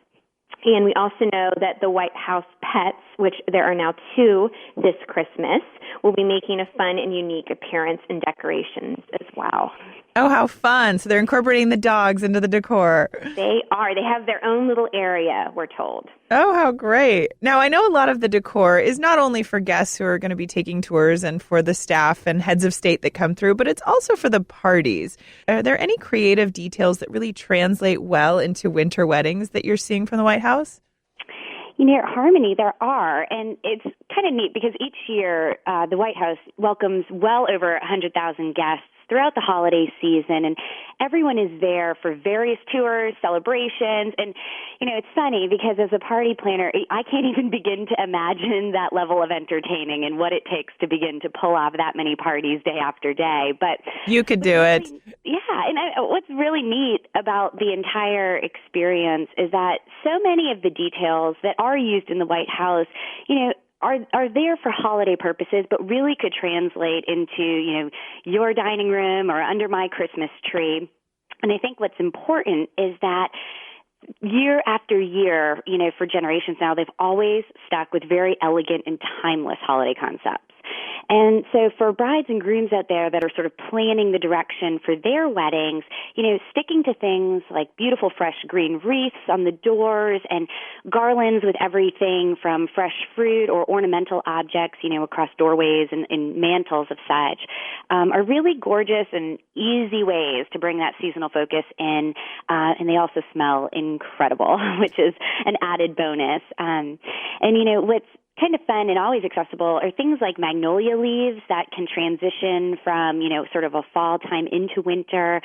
And we also know that the White House pets, which there are now 2 this Christmas, will be making a fun and unique appearance in decorations as well. Oh, how fun. So they're incorporating the dogs into the decor. They are. They have their own little area, we're told. Oh, how great. Now, I know a lot of the decor is not only for guests who are going to be taking tours and for the staff and heads of state that come through, but it's also for the parties. Are there any creative details that really translate well into winter weddings that you're seeing from the White House? At Harmony, there are, and it's kind of neat because each year the White House welcomes well over 100,000 guests throughout the holiday season, and everyone is there for various tours, celebrations, and, it's funny because as a party planner, I can't even begin to imagine that level of entertaining and what it takes to begin to pull off that many parties day after day, but... You could do it. Yeah, and what's really neat about the entire experience is that so many of the details that are used in the White House, are there for holiday purposes, but really could translate into, your dining room or under my Christmas tree. And I think what's important is that year after year, for generations now, they've always stuck with very elegant and timeless holiday concepts. And so for brides and grooms out there that are sort of planning the direction for their weddings, sticking to things like beautiful fresh green wreaths on the doors and garlands with everything from fresh fruit or ornamental objects, across doorways and mantles of such, are really gorgeous and easy ways to bring that seasonal focus in. And they also smell incredible, which is an added bonus. What's kind of fun and always accessible are things like magnolia leaves that can transition from, sort of a fall time into winter,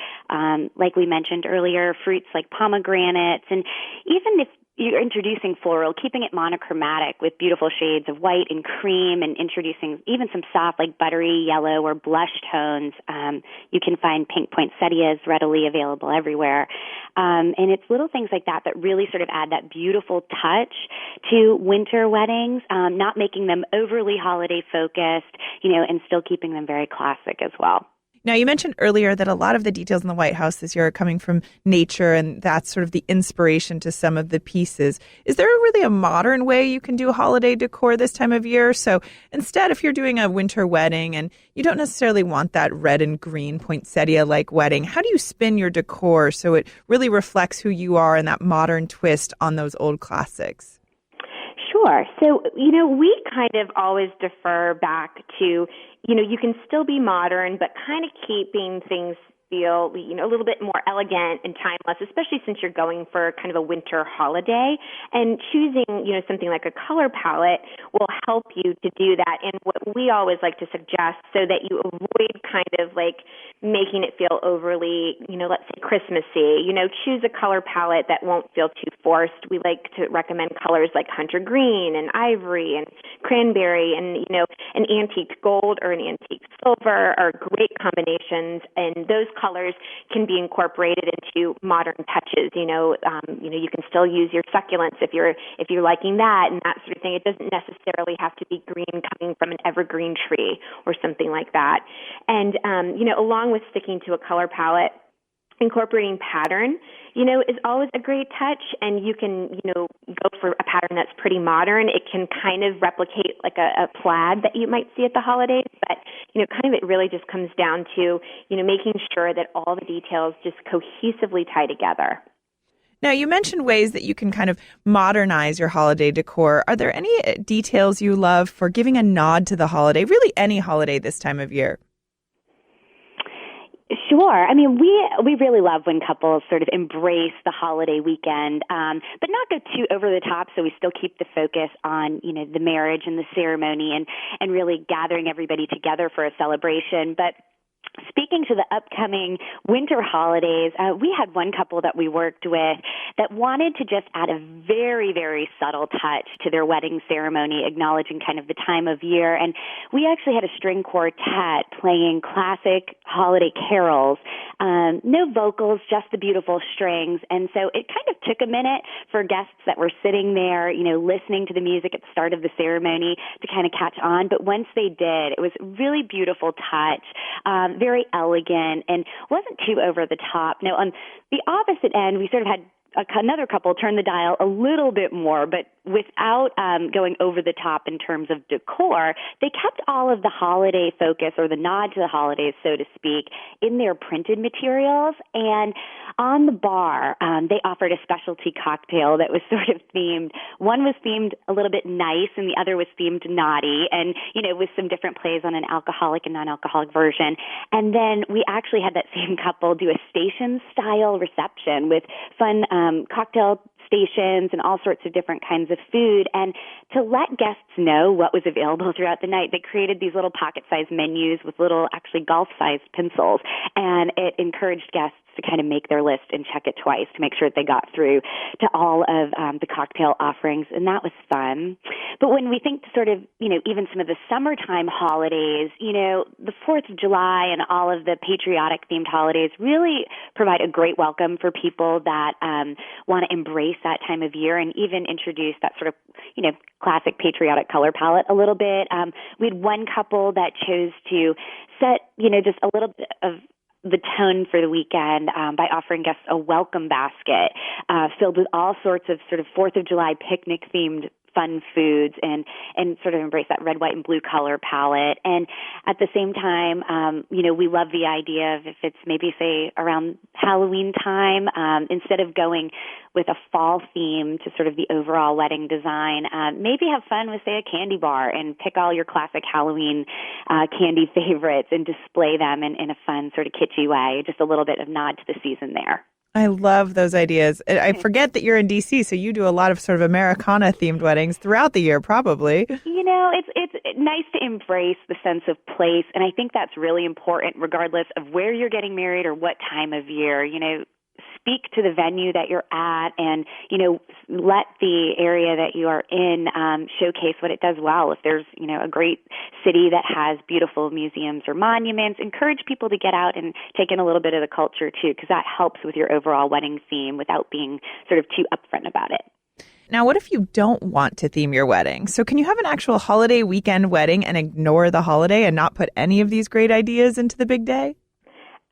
like we mentioned earlier, fruits like pomegranates, and even if you're introducing floral, keeping it monochromatic with beautiful shades of white and cream and introducing even some soft like buttery yellow or blush tones. You can find pink poinsettias readily available everywhere. And it's little things like that that really sort of add that beautiful touch to winter weddings, not making them overly holiday focused, and still keeping them very classic as well. Now, you mentioned earlier that a lot of the details in the White House this year are coming from nature, and that's sort of the inspiration to some of the pieces. Is there really a modern way you can do holiday decor this time of year? So instead, if you're doing a winter wedding and you don't necessarily want that red and green poinsettia-like wedding, how do you spin your decor so it really reflects who you are and that modern twist on those old classics? Sure. So, we kind of always defer back to, you can still be modern, but kind of keeping things feel, a little bit more elegant and timeless, especially since you're going for kind of a winter holiday. And choosing, something like a color palette will help you to do that. And what we always like to suggest so that you avoid kind of like making it feel overly, let's say Christmassy, choose a color palette that won't feel too forced. We like to recommend colors like hunter green and ivory and cranberry and, an antique gold or an antique silver are great combinations. And those colors can be incorporated into modern touches. You can still use your succulents if you're liking that and that sort of thing. It doesn't necessarily have to be green coming from an evergreen tree or something like that. And along with sticking to a color palette, incorporating pattern, is always a great touch. And you can, go for a pattern that's pretty modern. It can kind of replicate like a plaid that you might see at the holidays. But, kind of it really just comes down to, making sure that all the details just cohesively tie together. Now, you mentioned ways that you can kind of modernize your holiday decor. Are there any details you love for giving a nod to the holiday, really any holiday this time of year? Sure. I mean, we really love when couples sort of embrace the holiday weekend, but not go too over the top, so we still keep the focus on, the marriage and the ceremony and really gathering everybody together for a celebration. But speaking to the upcoming winter holidays, we had one couple that we worked with that wanted to just add a very, very subtle touch to their wedding ceremony, acknowledging kind of the time of year. And we actually had a string quartet playing classic holiday carols, no vocals, just the beautiful strings. And so it kind of took a minute for guests that were sitting there, listening to the music at the start of the ceremony to kind of catch on. But once they did, it was a really beautiful touch. Very elegant and wasn't too over the top. Now, on the opposite end, we sort of had another couple turn the dial a little bit more, but without going over the top in terms of decor. They kept all of the holiday focus or the nod to the holidays, so to speak, in their printed materials. And on the bar, they offered a specialty cocktail that was sort of themed. One was themed a little bit nice and the other was themed naughty and, with some different plays on an alcoholic and non-alcoholic version. And then we actually had that same couple do a station-style reception with fun cocktail stations and all sorts of different kinds of food. And to let guests know what was available throughout the night, they created these little pocket-sized menus with little, actually golf-sized pencils. And it encouraged guests to kind of make their list and check it twice to make sure that they got through to all of the cocktail offerings, and that was fun. But when we think to sort of, even some of the summertime holidays, the 4th of July and all of the patriotic-themed holidays really provide a great welcome for people that want to embrace that time of year and even introduce that sort of, classic patriotic color palette a little bit. We had one couple that chose to set, just a little bit of the tone for the weekend by offering guests a welcome basket filled with all sorts of sort of 4th of July picnic-themed fun foods and sort of embrace that red, white, and blue color palette. And at the same time, we love the idea of if it's maybe, say, around Halloween time, instead of going with a fall theme to sort of the overall wedding design, maybe have fun with, say, a candy bar and pick all your classic Halloween candy favorites and display them in a fun sort of kitschy way, just a little bit of nod to the season there. I love those ideas. I forget that you're in D.C., so you do a lot of sort of Americana-themed weddings throughout the year, probably. It's nice to embrace the sense of place, and I think that's really important regardless of where you're getting married or what time of year. Speak to the venue that you're at and, let the area that you are in showcase what it does well. If there's, a great city that has beautiful museums or monuments, encourage people to get out and take in a little bit of the culture, too, because that helps with your overall wedding theme without being sort of too upfront about it. Now, what if you don't want to theme your wedding? So can you have an actual holiday weekend wedding and ignore the holiday and not put any of these great ideas into the big day?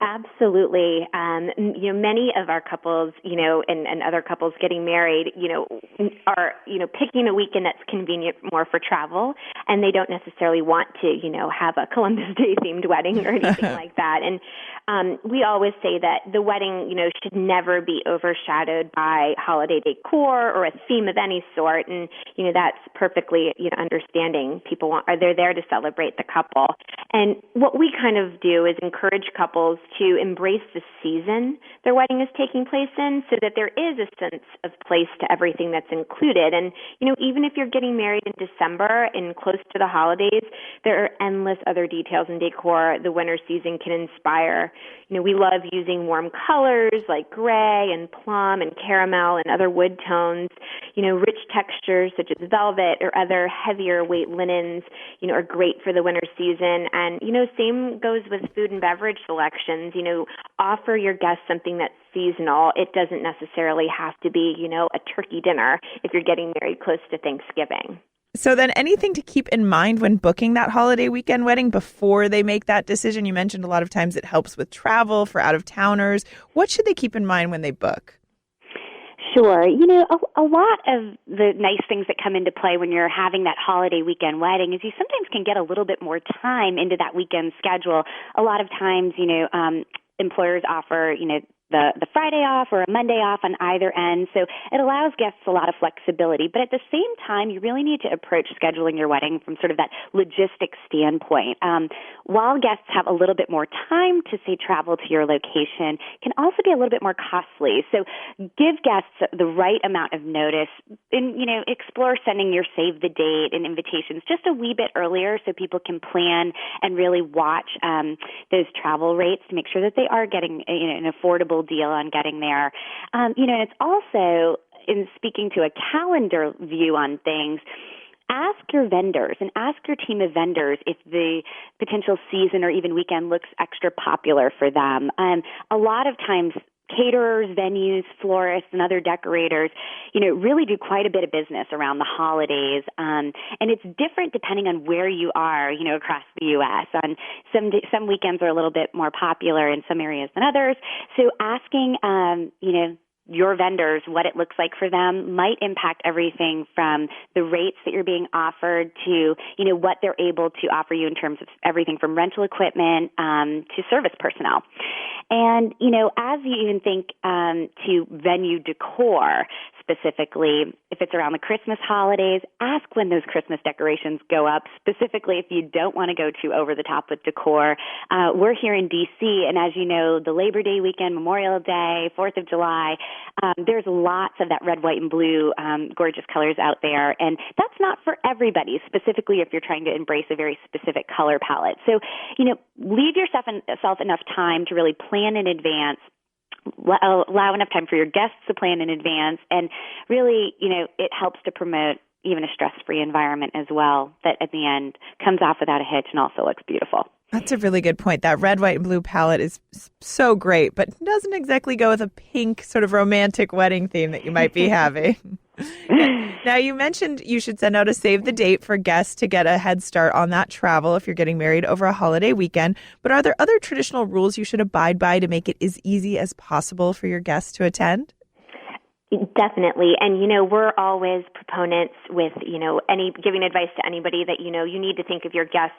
Absolutely. Many of our couples, and other couples getting married, are, picking a weekend that's convenient more for travel, and they don't necessarily want to, have a Columbus Day themed wedding or anything like that. And we always say that the wedding, should never be overshadowed by holiday decor or a theme of any sort. And, that's perfectly, understanding. They're there to celebrate the couple. And what we kind of do is encourage couples to embrace the season their wedding is taking place in so that there is a sense of place to everything that's included. And, even if you're getting married in December and close to the holidays, there are endless other details and decor the winter season can inspire. We love using warm colors like gray and plum and caramel and other wood tones. Rich textures such as velvet or other heavier weight linens, are great for the winter season. And, same goes with food and beverage selections. Offer your guests something that's seasonal. It doesn't necessarily have to be, a turkey dinner if you're getting married close to Thanksgiving. So then anything to keep in mind when booking that holiday weekend wedding before they make that decision? You mentioned a lot of times it helps with travel for out-of-towners. What should they keep in mind when they book? Sure. A lot of the nice things that come into play when you're having that holiday weekend wedding is you sometimes can get a little bit more time into that weekend schedule. A lot of times, employers offer, the Friday off or a Monday off on either end. So it allows guests a lot of flexibility. But at the same time, you really need to approach scheduling your wedding from sort of that logistics standpoint. While guests have a little bit more time to, say, travel to your location, can also be a little bit more costly. So give guests the right amount of notice and, explore sending your save the date and invitations just a wee bit earlier so people can plan and really watch those travel rates to make sure that they are getting an affordable deal on getting there. And it's also, in speaking to a calendar view on things, ask your vendors and ask your team of vendors if the potential season or even weekend looks extra popular for them. A lot of times, caterers, venues, florists, and other decorators, really do quite a bit of business around the holidays. And it's different depending on where you are, across the U.S. Some weekends are a little bit more popular in some areas than others. So asking, your vendors what it looks like for them might impact everything from the rates that you're being offered to, what they're able to offer you in terms of everything from rental equipment to service personnel. And, as you even think to venue decor, specifically. If it's around the Christmas holidays, ask when those Christmas decorations go up, specifically if you don't want to go too over the top with decor. We're here in D.C., and as you know, the Labor Day weekend, Memorial Day, 4th of July, there's lots of that red, white, and blue gorgeous colors out there, and that's not for everybody, specifically if you're trying to embrace a very specific color palette. So, leave yourself enough time to really plan in advance, allow enough time for your guests to plan in advance, and really, it helps to promote even a stress-free environment as well that at the end comes off without a hitch and also looks beautiful. That's a really good point. That red, white, and blue palette is so great, but doesn't exactly go with a pink sort of romantic wedding theme that you might be having. Now, you mentioned you should send out a save the date for guests to get a head start on that travel if you're getting married over a holiday weekend. But are there other traditional rules you should abide by to make it as easy as possible for your guests to attend? Definitely. And, we're always proponents with, giving advice to anybody that, you need to think of your guests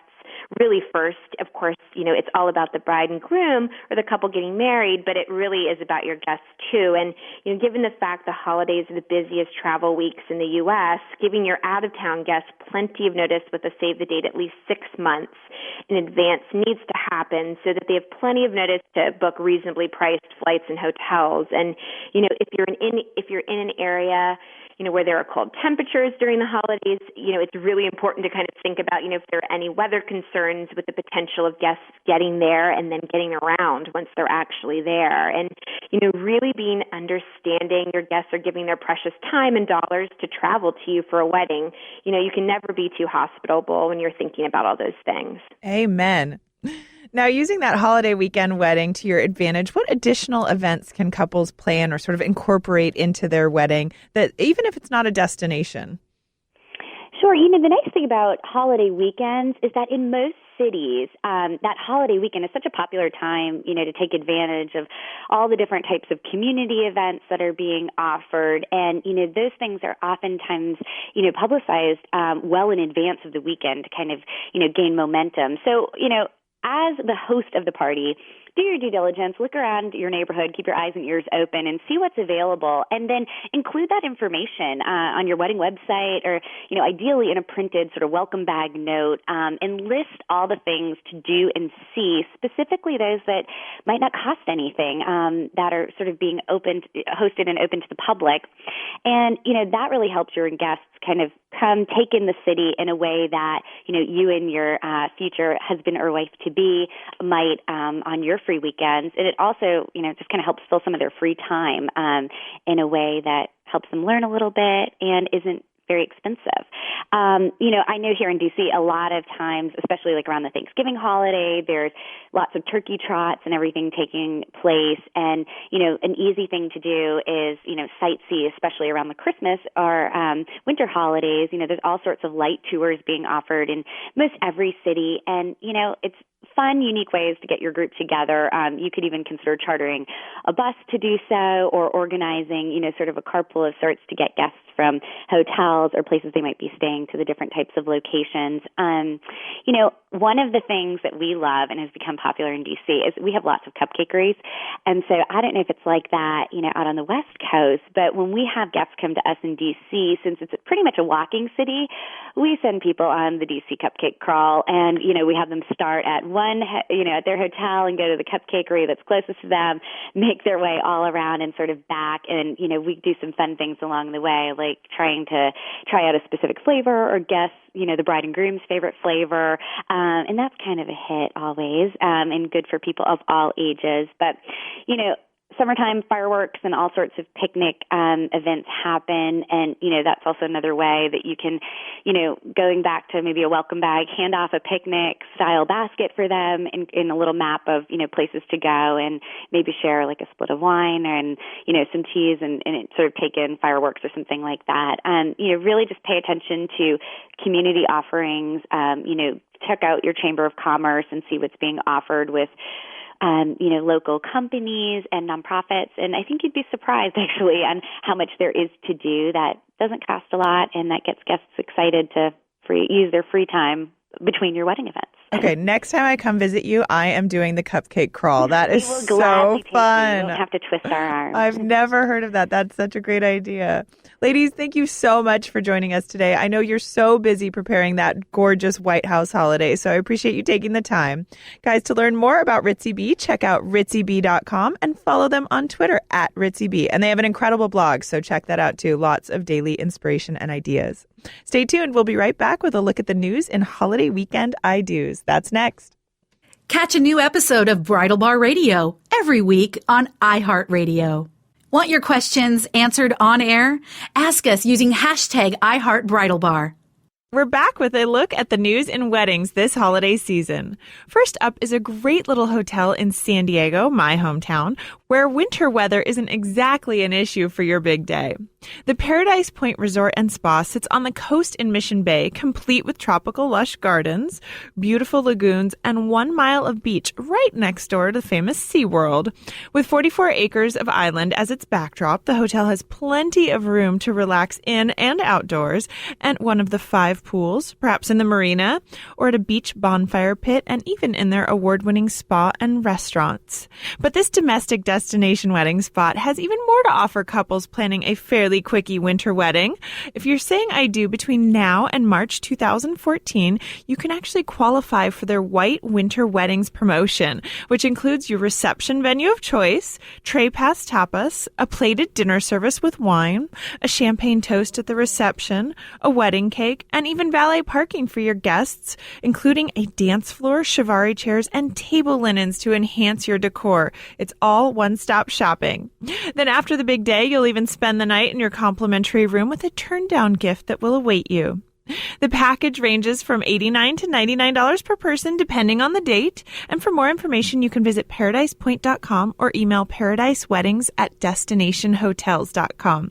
really first. Of course, it's all about the bride and groom or the couple getting married, but it really is about your guests too. And, given the fact the holidays are the busiest travel weeks in the U.S., giving your out-of-town guests plenty of notice with a save the date at least 6 months in advance needs to happen so that they have plenty of notice to book reasonably priced flights and hotels. And, if you're in an area where there are cold temperatures during the holidays, it's really important to kind of think about, if there are any weather concerns with the potential of guests getting there and then getting around once they're actually there. And, really being understanding your guests are giving their precious time and dollars to travel to you for a wedding. You can never be too hospitable when you're thinking about all those things. Amen. Now, using that holiday weekend wedding to your advantage, what additional events can couples plan or sort of incorporate into their wedding that even if it's not a destination? Sure. The nice thing about holiday weekends is that in most cities, that holiday weekend is such a popular time, to take advantage of all the different types of community events that are being offered. And, those things are oftentimes, publicized well in advance of the weekend to kind of, gain momentum. So, as the host of the party, do your due diligence, look around your neighborhood, keep your eyes and ears open, and see what's available, and then include that information on your wedding website or, ideally in a printed sort of welcome bag note, and list all the things to do and see, specifically those that might not cost anything, that are sort of being hosted and open to the public. And, that really helps your guests kind of come take in the city in a way that, you and your future husband or wife to be might on your free weekends. And it also, just kind of helps fill some of their free time in a way that helps them learn a little bit and isn't very expensive. I know here in D.C. a lot of times, especially like around the Thanksgiving holiday, there's lots of turkey trots and everything taking place. And, an easy thing to do is, sightsee, especially around the Christmas or winter holidays. There's all sorts of light tours being offered in most every city. And, it's fun, unique ways to get your group together. You could even consider chartering a bus to do so or organizing, sort of a carpool of sorts to get guests from hotels or places they might be staying to the different types of locations. One of the things that we love and has become popular in D.C. is we have lots of cupcakeries. And so I don't know if it's like that, out on the West Coast, but when we have guests come to us in D.C., since it's pretty much a walking city, we send people on the D.C. cupcake crawl. And, we have them start at at their hotel and go to the cupcakery that's closest to them, make their way all around and sort of back. And, we do some fun things along the way, like trying to try out a specific flavor or guess, the bride and groom's favorite flavor. And that's kind of a hit always, and good for people of all ages. But, summertime fireworks and all sorts of picnic events happen. And, that's also another way that you can, going back to maybe a welcome bag, hand off a picnic style basket for them in a little map of, places to go and maybe share like a split of wine and, some cheese and sort of take in fireworks or something like that. Really just pay attention to community offerings, check out your Chamber of Commerce and see what's being offered with local companies and nonprofits. And I think you'd be surprised, actually, on how much there is to do that doesn't cost a lot and that gets guests excited to use their free time between your wedding events. Okay, next time I come visit you, I am doing the cupcake crawl. That is so fun. You don't have to twist our arms. I've never heard of that. That's such a great idea. Ladies, thank you so much for joining us today. I know you're so busy preparing that gorgeous White House holiday, so I appreciate you taking the time. Guys, to learn more about Ritzy Bee, check out ritzybee.com and follow them on Twitter at Ritzy Bee. And they have an incredible blog, so check that out too. Lots of daily inspiration and ideas. Stay tuned. We'll be right back with a look at the news in holiday weekend I-dos. That's next. Catch a new episode of Bridal Bar Radio every week on iHeartRadio. Want your questions answered on air? Ask us using hashtag iHeartBridalBar. We're back with a look at the news in weddings this holiday season. First up is a great little hotel in San Diego, my hometown, where winter weather isn't exactly an issue for your big day. The Paradise Point Resort and Spa sits on the coast in Mission Bay, complete with tropical lush gardens, beautiful lagoons, and 1 mile of beach right next door to the famous SeaWorld. With 44 acres of island as its backdrop, the hotel has plenty of room to relax in and outdoors, and one of the 5 pools, perhaps in the marina, or at a beach bonfire pit, and even in their award-winning spa and restaurants. But this domestic destination wedding spot has even more to offer couples planning a fairly quickie winter wedding. If you're saying I do between now and March 2014, you can actually qualify for their White Winter Weddings promotion, which includes your reception venue of choice, tray pass tapas, a plated dinner service with wine, a champagne toast at the reception, a wedding cake, and even valet parking for your guests, including a dance floor, chivalry chairs, and table linens to enhance your decor. It's all one-stop shopping. Then after the big day, you'll even spend the night in your complimentary room with a turn-down gift that will await you. The package ranges from $89 to $99 per person, depending on the date. And for more information, you can visit paradisepoint.com or email paradiseweddings@destinationhotels.com.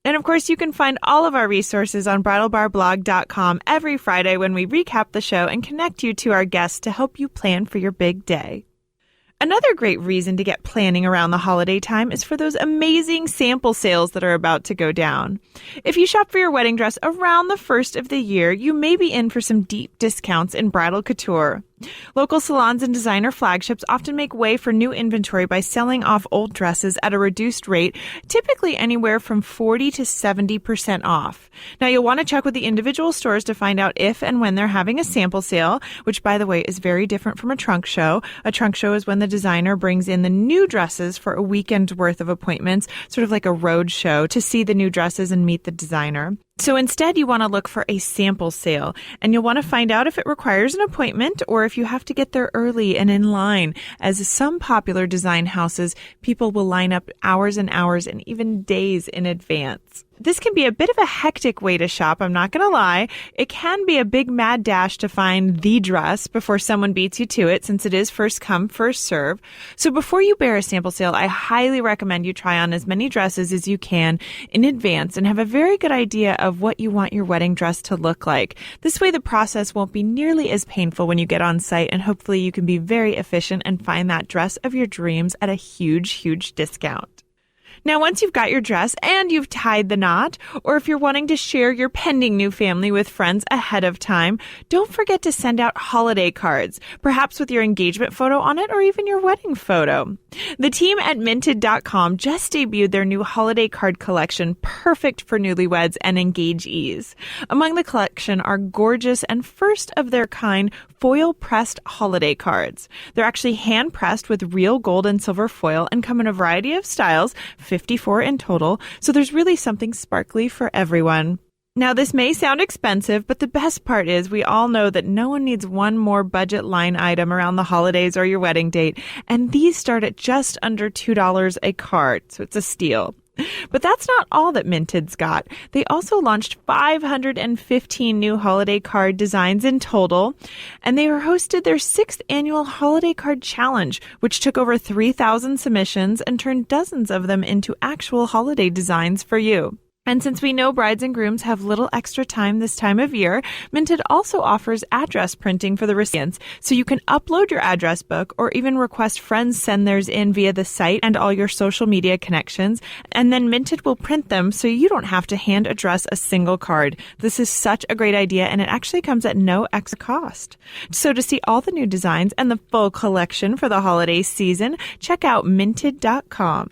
And of course, you can find all of our resources on bridalbarblog.com every Friday when we recap the show and connect you to our guests to help you plan for your big day. Another great reason to get planning around the holiday time is for those amazing sample sales that are about to go down. If you shop for your wedding dress around the first of the year, you may be in for some deep discounts in bridal couture. Local salons and designer flagships often make way for new inventory by selling off old dresses at a reduced rate, typically anywhere from 40 to 70% off. Now, you'll want to check with the individual stores to find out if and when they're having a sample sale, which, by the way, is very different from a trunk show. A trunk show is when the designer brings in the new dresses for a weekend's worth of appointments, sort of like a road show, to see the new dresses and meet the designer. So instead, you want to look for a sample sale, and you'll want to find out if it requires an appointment or if you have to get there early and in line. As some popular design houses, people will line up hours and hours and even days in advance. This can be a bit of a hectic way to shop, I'm not going to lie. It can be a big mad dash to find the dress before someone beats you to it, since it is first come, first serve. So before you bear a sample sale, I highly recommend you try on as many dresses as you can in advance and have a very good idea of what you want your wedding dress to look like. This way the process won't be nearly as painful when you get on site, and hopefully you can be very efficient and find that dress of your dreams at a huge, huge discount. Now, once you've got your dress and you've tied the knot, or if you're wanting to share your pending new family with friends ahead of time, don't forget to send out holiday cards, perhaps with your engagement photo on it or even your wedding photo. The team at Minted.com just debuted their new holiday card collection, perfect for newlyweds and engagees. Among the collection are gorgeous and first-of-their-kind foil-pressed holiday cards. They're actually hand-pressed with real gold and silver foil and come in a variety of styles, 54 in total, so there's really something sparkly for everyone. Now, this may sound expensive, but the best part is we all know that no one needs one more budget line item around the holidays or your wedding date, and these start at just under $2 a card, so it's a steal. But that's not all that Minted's got. They also launched 515 new holiday card designs in total, and they hosted their 6th annual Holiday Card Challenge, which took over 3,000 submissions and turned dozens of them into actual holiday designs for you. And since we know brides and grooms have little extra time this time of year, Minted also offers address printing for the recipients, so you can upload your address book or even request friends send theirs in via the site and all your social media connections, and then Minted will print them so you don't have to hand address a single card. This is such a great idea, and it actually comes at no extra cost. So to see all the new designs and the full collection for the holiday season, check out minted.com.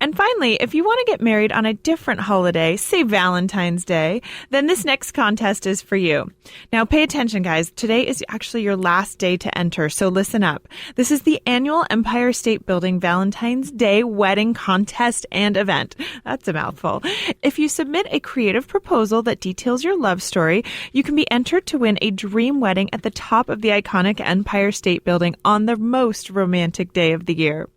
And finally, if you want to get married on a different holiday, say Valentine's Day, then this next contest is for you. Now pay attention, guys. Today is actually your last day to enter, so listen up. This is the annual Empire State Building Valentine's Day Wedding Contest and Event. That's a mouthful. If you submit a creative proposal that details your love story, you can be entered to win a dream wedding at the top of the iconic Empire State Building on the most romantic day of the year.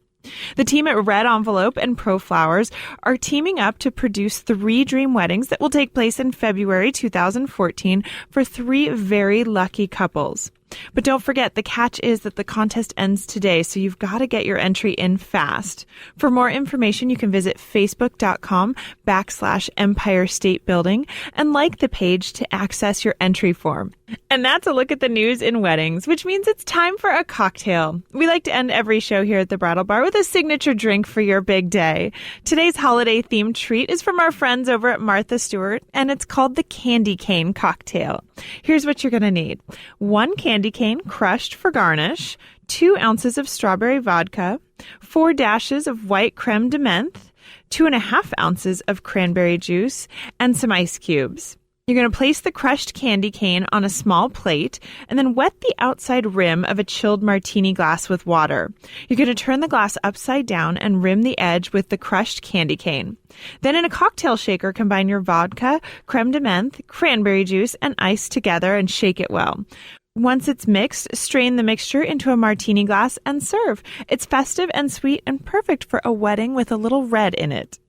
The team at Red Envelope and Pro Flowers are teaming up to produce 3 dream weddings that will take place in February 2014 for 3 very lucky couples. But don't forget, the catch is that the contest ends today, so you've got to get your entry in fast. For more information, you can visit facebook.com/Empire State Building and like the page to access your entry form. And that's a look at the news in weddings, which means it's time for a cocktail. We like to end every show here at the Bridal Bar with a signature drink for your big day. Today's holiday-themed treat is from our friends over at Martha Stewart, and it's called the Candy Cane Cocktail. Here's what you're going to need. 1 candy cane crushed for garnish, 2 ounces of strawberry vodka, 4 dashes of white creme de menthe, 2.5 ounces of cranberry juice, and some ice cubes. You're going to place the crushed candy cane on a small plate and then wet the outside rim of a chilled martini glass with water. You're going to turn the glass upside down and rim the edge with the crushed candy cane. Then in a cocktail shaker, combine your vodka, creme de menthe, cranberry juice, and ice together and shake it well. Once it's mixed, strain the mixture into a martini glass and serve. It's festive and sweet and perfect for a wedding with a little red in it.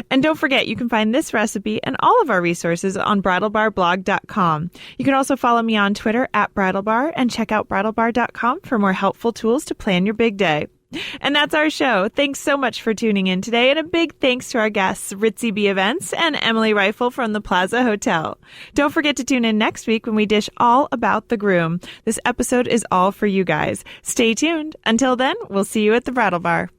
And don't forget, you can find this recipe and all of our resources on bridalbarblog.com. You can also follow me on Twitter at bridalbar and check out bridalbar.com for more helpful tools to plan your big day. And that's our show. Thanks so much for tuning in today, and a big thanks to our guests, Ritzy Bee Events and Emily Reifel from the Plaza Hotel. Don't forget to tune in next week when we dish all about the groom. This episode is all for you guys. Stay tuned. Until then, we'll see you at the Bridal Bar.